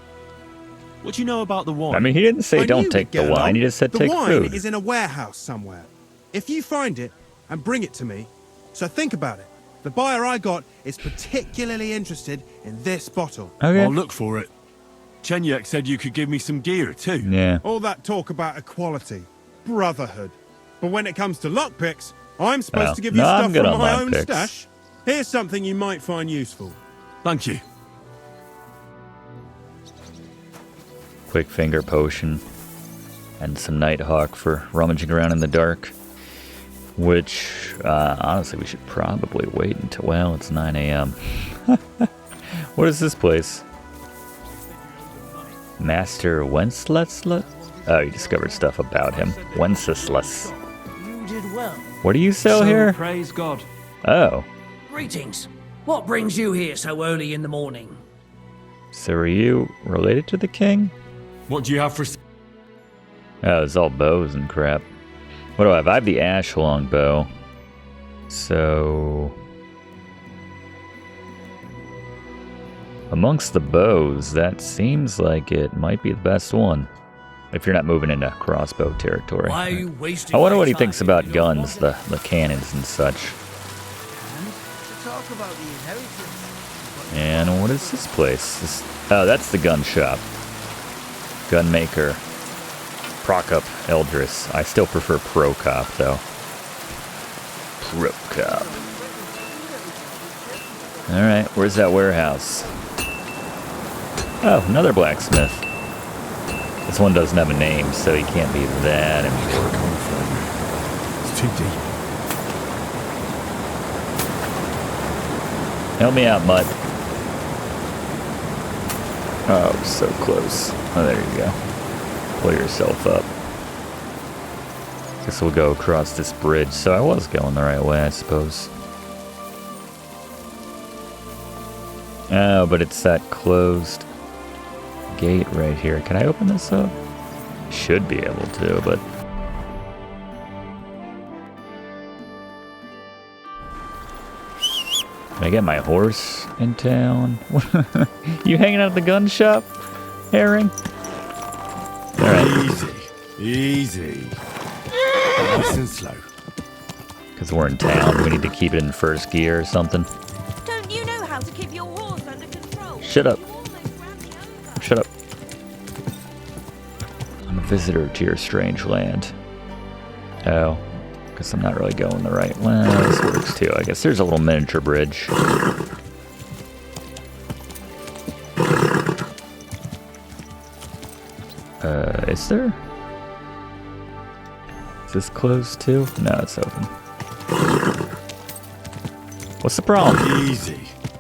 What do you know about the wine? I mean, he didn't say don't take the wine. He just said take food. The wine is in a warehouse somewhere. If you find it and bring it to me, so think about it. The buyer I got is particularly interested in this bottle. Okay. I'll look for it. Chenyek said you could give me some gear too. Yeah. All that talk about equality, brotherhood. But when it comes to lockpicks, I'm supposed to give you stuff from my own stash. Here's something you might find useful. Thank you. Quick finger potion. And some Nighthawk for rummaging around in the dark. Which, honestly, we should probably wait until, well, it's 9 a.m. What is this place? Master Wenceslas? Oh, you discovered stuff about him. Wenceslas. You did well. What do you sell here? Praise God. Oh. Greetings. What brings you here so early in the morning? So are you related to the king? What do you have for... Oh, it's all bows and crap. What do I have? I have the ash longbow. So... amongst the bows, that seems like it might be the best one. If you're not moving into crossbow territory. Why are you wasting I wonder my what he time thinks if about you don't guns, want the cannons and such. Talk about the inheritance. And what is this place? Oh, that's the gun shop. Gunmaker. Procop Eldris. I still prefer Procop, though. Procop. Alright, where's that warehouse? Oh, another blacksmith. This one doesn't have a name, so he can't be that important. It's too deep. Help me out, Mutt. Oh, so close. Oh, there you go. Pull yourself up. Guess we'll go across this bridge. So I was going the right way, I suppose. Oh, but it's that closed gate right here. Can I open this up? Should be able to, but... Can I get my horse in town? You hanging out at the gun shop, Herring? Alright. Easy. Nice and slow. Because we're in town, we need to keep it in first gear or something. Don't you know how to keep your horse under control? Shut up. Shut up. I'm a visitor to your strange land. Oh. Because I'm not really going the right way. Well, this works too. I guess there's a little miniature bridge. Is there? Is this closed too? No, it's open. What's the problem?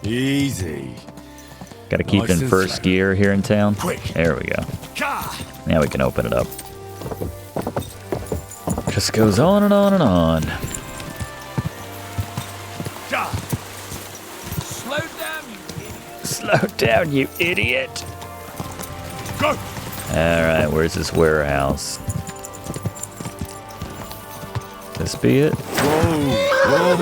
Easy. Gotta keep it in first gear here in town. There we go. Now we can open it up. Just goes on and on and on. Slow down, you idiot. Go. Alright, where's this warehouse? This be it? Whoa.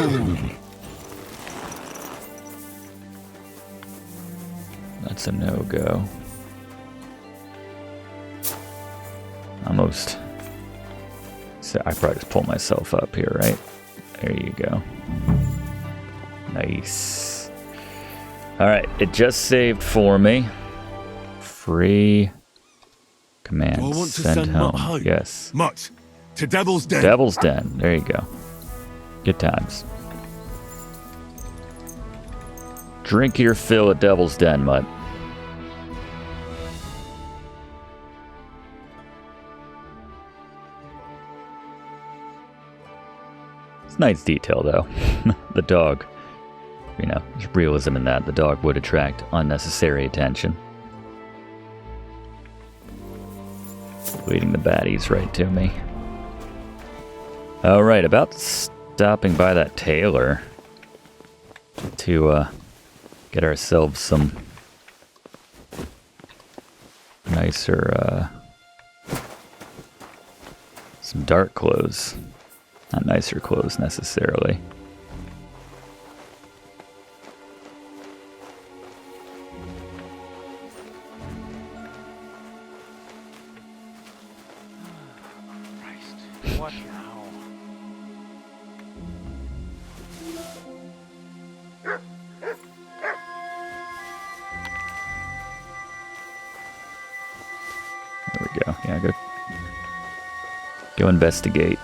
That's a no-go. Almost. So I probably just pull myself up here, right? There you go. Nice. Alright, it just saved for me. Free command. Do I want to send send home. Mutt home? Yes. Mutt, to Devil's Den. Devil's Den. There you go. Good times. Drink your fill at Devil's Den, Mutt. It's nice detail, though. The dog. You know, there's realism in that. The dog would attract unnecessary attention. Leading the baddies right to me. Alright, about stopping by that tailor to get ourselves some nicer, some dark clothes. Not nicer clothes necessarily. What now? There we go. Yeah, go investigate.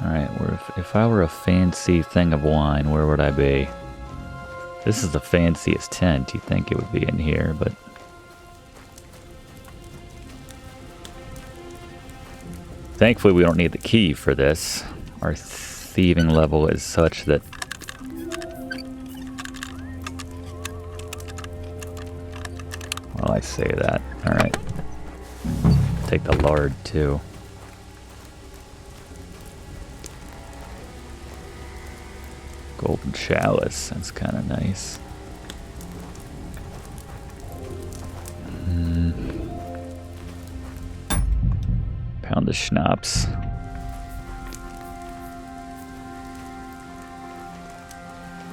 Alright, if I were a fancy thing of wine, where would I be? This is the fanciest tent. You'd think it would be in here, but thankfully, we don't need the key for this. Our thieving level is such that well, I say that. Alright. Take the lard, too. Golden chalice. That's kind of nice. Pound of schnapps.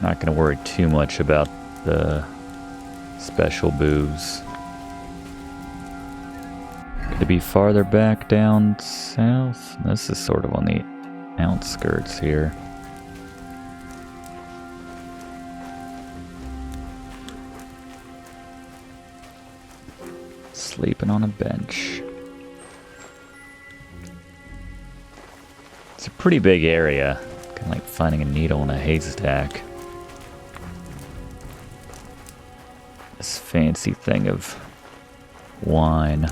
Not going to worry too much about the special booze. Could it be farther back down south? This is sort of on the outskirts here. Sleeping on a bench. It's a pretty big area. Kind of like finding a needle in a haystack. This fancy thing of wine.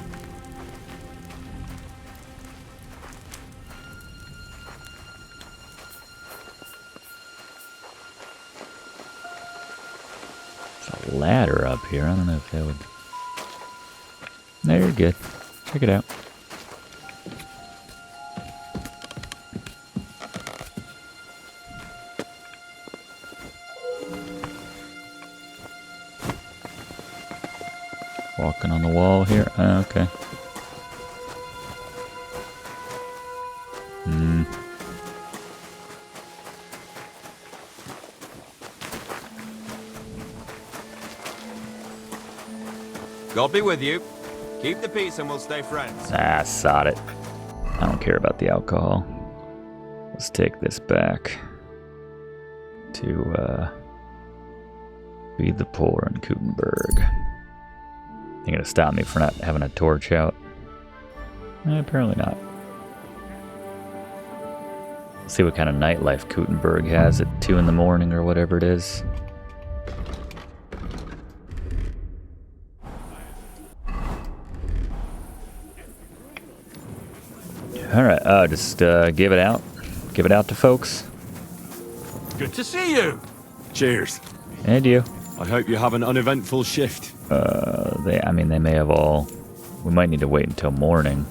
There's a ladder up here. I don't know if that would... There, you're good. Check it out. Walking on the wall here. Okay. God be with you. Keep the peace and we'll stay friends. Ah, sod it. I don't care about the alcohol. Let's take this back to feed the poor in Kuttenberg. You gonna stop me for not having a torch out? Apparently not. Let's see what kind of nightlife Kuttenberg has at 2 in the morning or whatever it is. Alright, just give it out. Give it out to folks. Good to see you. Cheers. And you. I hope you have an uneventful shift. They may have all... We might need to wait until morning.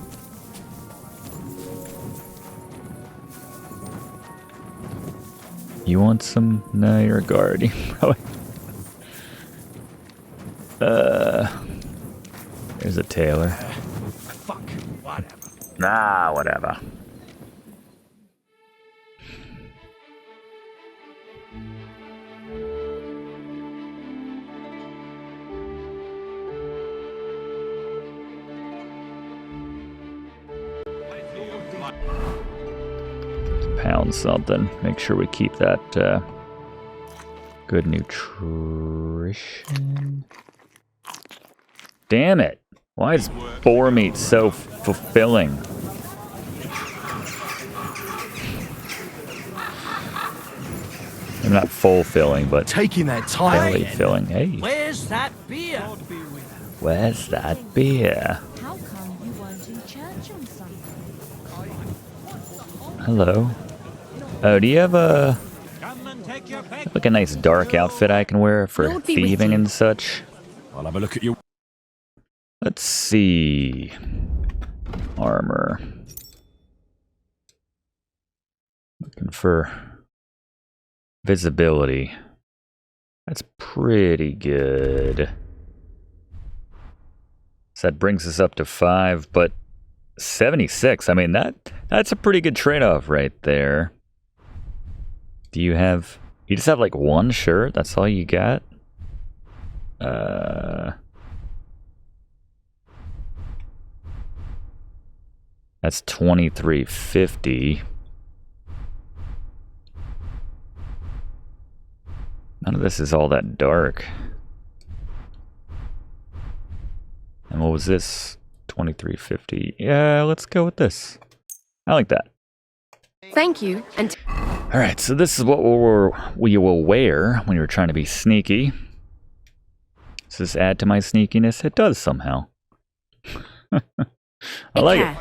You want some? No, you're a guard. You probably... There's a tailor. Fuck, whatever. Nah, whatever. Pound something. Make sure we keep that good nutrition. Damn it! Why is boar meat so fulfilling? I'm not fulfilling, but taking their time. Belly filling. Hey. Where's that beer? Where's that beer? How come you weren't in church on Sunday? Hello. Oh, do you have like a nice dark outfit I can wear for thieving and such? I'll have a look at you. Let's see. Armor. Looking for visibility. That's pretty good. So that brings us up to 5, but 76. I mean, that's a pretty good trade-off right there. Do you have... You just have like one shirt? That's all you got? That's $23.50. None of this is all that dark. And what was this? $23.50. Yeah, let's go with this. I like that. Thank you. And all right, so this is what we will wear when you're trying to be sneaky. Does this add to my sneakiness? It does somehow. I like it.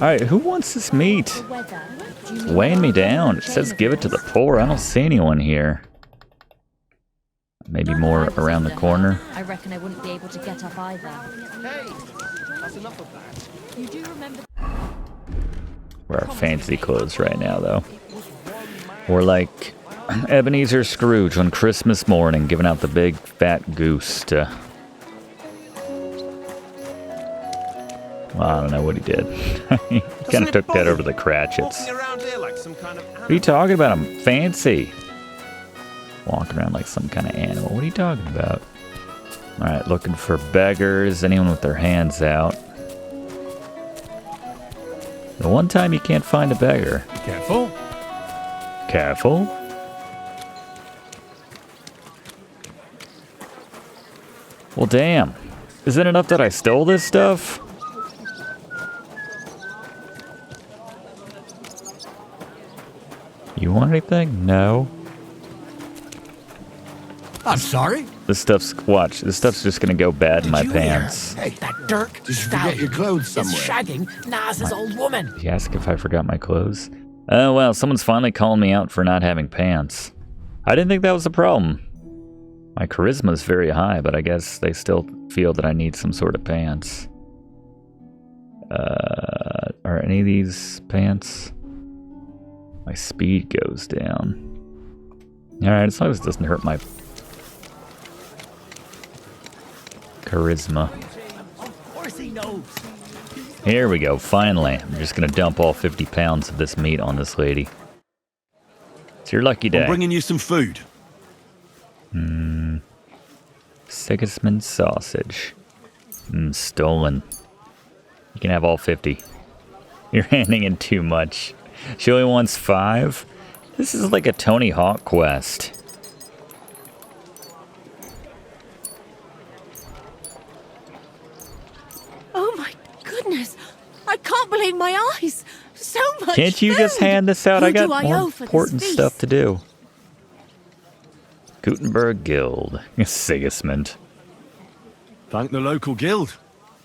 All right, who wants this meat? It's weighing me down. It says give it to the poor. I don't see anyone here. Maybe more around the corner. I reckon I wouldn't be able to get up either. Hey, that's enough of that. You do remember... We're our fancy clothes right now, though. We're like Ebenezer Scrooge on Christmas morning, giving out the big fat goose to... Well, I don't know what he did. He kind of took that over the Cratchits. What are you talking about? I'm fancy. Walking around like some kind of animal. What are you talking about? Alright, looking for beggars. Anyone with their hands out. The one time you can't find a beggar. Careful. Careful. Well, damn. Isn't it enough that I stole this stuff? You want anything? No. I'm sorry. This stuff's, watch, this stuff's just gonna go bad in my pants. Hey, that Dirk Did you forget your clothes somewhere? is shagging Naz's old woman. Did you ask if I forgot my clothes? Oh, well, someone's finally calling me out for not having pants. I didn't think that was a problem. My charisma is very high, but I guess they still feel that I need some sort of pants. Are any of these pants? My speed goes down. Alright, as long as it doesn't hurt my charisma. Of course he knows. Here we go, finally. I'm just gonna dump all 50 pounds of this meat on this lady. It's your lucky day. I'm bringing you some food. Sigismund sausage. Stolen. You can have all 50. You're handing in too much. She only wants 5? This is like a Tony Hawk quest. Oh my goodness! I can't believe my eyes! So much Can't you just hand this out? Who I got do I more owe for important this stuff feast? to do. Kuttenberg Guild. Sigismund. Thank the local guild.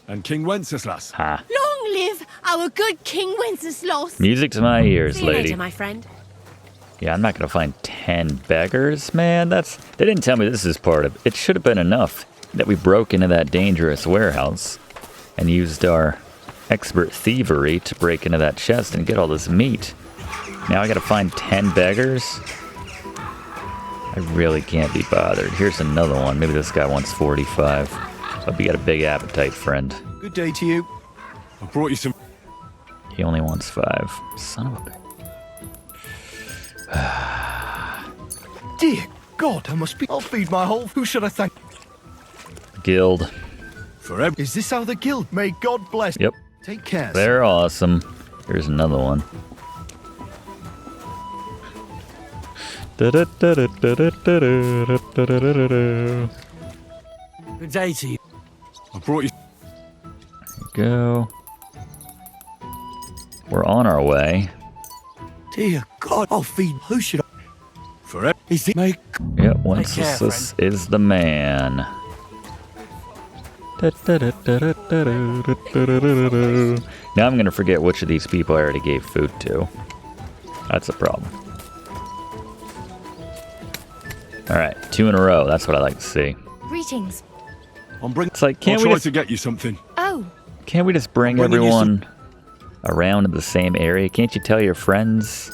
And King Wenceslas. Ha. Long live our good King Wenceslas! Music to my ears, See you lady. later, my friend. Yeah, I'm not gonna find 10 beggars, man. They didn't tell me this is part of it. It should have been enough that we broke into that dangerous warehouse and used our expert thievery to break into that chest and get all this meat. Now I gotta find 10 beggars? I really can't be bothered. Here's another one. Maybe this guy wants 45. Hope you got a big appetite, friend. Good day to you. I brought you some... He only wants 5. Son of a bitch. Dear God, I must be... I'll feed my whole... Who should I thank? Guild. Forever. Is this how the guild? May God bless. Yep. Take care. They're awesome. Here's another one. Good day to you. I brought you... There you go. We're on our way. Dear God, I'll feed. Who should I? Forever. Is it? May... Yep, Wenceslas is the man. Now I'm gonna forget which of these people I already gave food to. That's a problem. Alright, 2 in a row. That's what I like to see. Greetings. It's like, can't we try just, to get you something. Oh, can't we just bring I'm bringing you everyone around in the same area? Can't you tell your friends?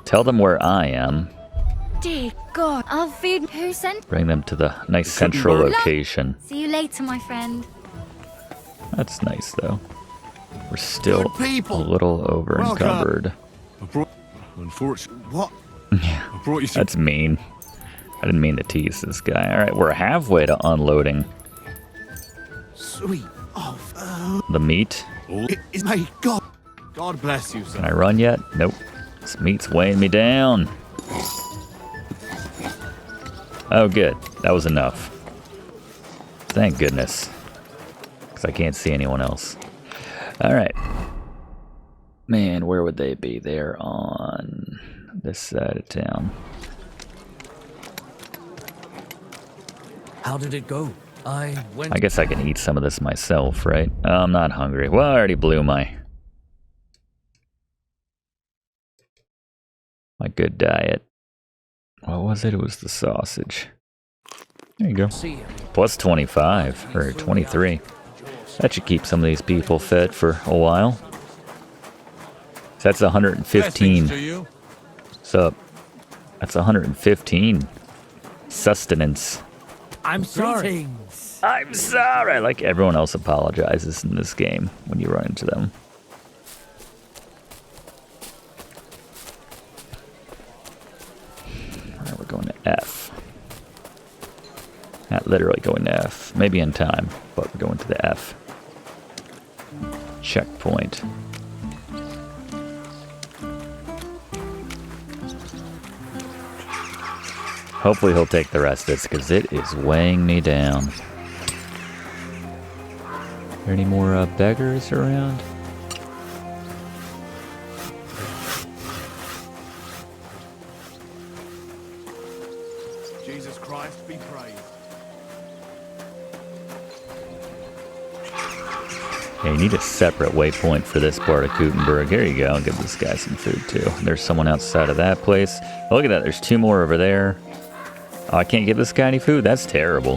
Tell them where I am. dear God. I'll feed. Who sent? Bring them to the nice central location. See you later, my friend. That's nice, though. We're still Good people. a little over encumbered. I brought... Unfortunately... What? I brought you some... That's mean. I didn't mean to tease this guy. Alright, we're halfway to unloading Sweet. the meat. It is my God. God bless you, Can son. I run yet? Nope. This meat's weighing me down. Oh, good. That was enough. Thank goodness. Because I can't see anyone else. Alright. Man, where would they be? They're on this side of town. How did it go? I went. I guess I can eat some of this myself, right? I'm not hungry. Well, I already blew my good diet. What was it? It was the sausage. There you go. Plus 25 or 23. That should keep some of these people fed for a while. So that's 115. So that's 115 sustenance. I'm sorry. I'm sorry. Like everyone else apologizes in this game when you run into them. Alright, we're going to F. Not literally going to F. Maybe in time, but we're going to the F. Checkpoint. Hopefully he'll take the rest of this, because it is weighing me down. Are there any more beggars around? Jesus Christ be praised. Yeah, you need a separate waypoint for this part of Kuttenberg. Here you go. I'll give this guy some food, too. There's someone outside of that place. Oh, look at that. There's 2 more over there. Oh, I can't give this guy any food? That's terrible.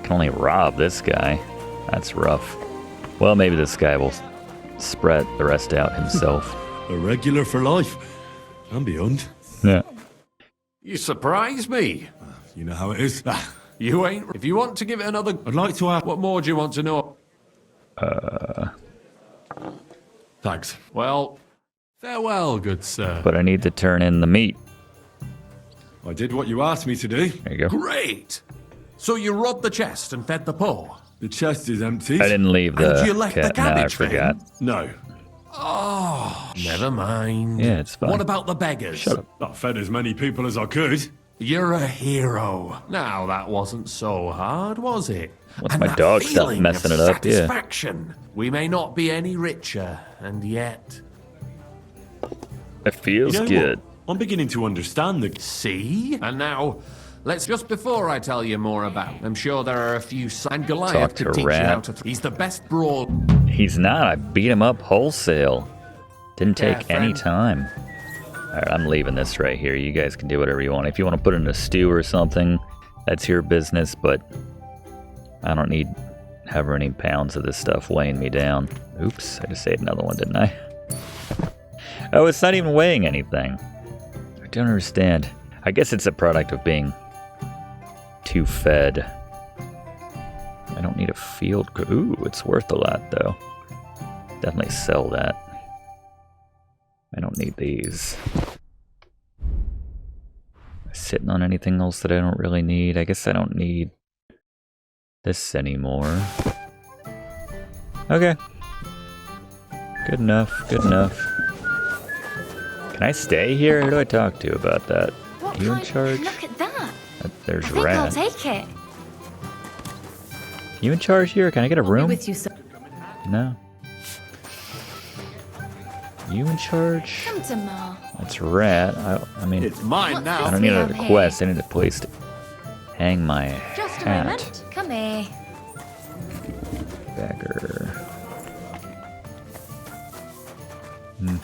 Can only rob this guy. That's rough. Well, maybe this guy will spread the rest out himself. A regular for life. And beyond. Yeah. You surprise me. You know how it is. You ain't... If you want to give it another... I'd like to ask... What more do you want to know? Thanks. Well, farewell, good sir. But I need to turn in the meat. I did what you asked me to do. There you go. Great! So you robbed the chest and fed the poor? The chest is empty. I didn't leave the And you left the cat. No, I cabbage forgot. No. Oh, never mind. Yeah, it's fine. What about the beggars? Shut up. I fed as many people as I could. You're a hero. Now, that wasn't so hard, was it? What's And my that dog stuff feeling messing of it up? Yeah. satisfaction. We may not be any richer, and yet... It feels You know good. what? I'm beginning to understand the... See? And now, just before I tell you more about, I'm sure there are a few... And Goliath Talk to could teach Rat. you how to... He's the best brawl... He's not. I beat him up wholesale. Didn't take any friend. time. Alright, I'm leaving this right here. You guys can do whatever you want. If you want to put it in a stew or something, that's your business, but I don't need however many pounds of this stuff weighing me down. Oops, I just ate another one, didn't I? Oh, it's not even weighing anything. I don't understand. I guess it's a product of being too fed. I don't need a field. Ooh, it's worth a lot, though. Definitely sell that. I don't need these. Sitting on anything else that I don't really need? I guess I don't need this anymore. Okay. Good enough, good enough. Can I stay here? Who do I talk to about that? What You in kind? charge? Look at that. There's I think Rat. I'll take it. You in charge here? Can I get a room? With you, sir. No. You in charge? Come to Ma. That's Rat. I mean, It's mine now. I don't need a quest. I need a place to hang my Just a hat. moment. Come here. Beggar. One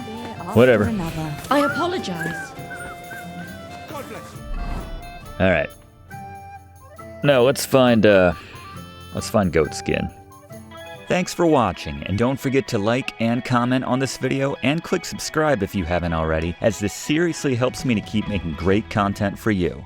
beer after Whatever. another. I apologize. All right. No, let's find goat skin. Thanks for watching, and don't forget to like and comment on this video and click subscribe if you haven't already, as this seriously helps me to keep making great content for you.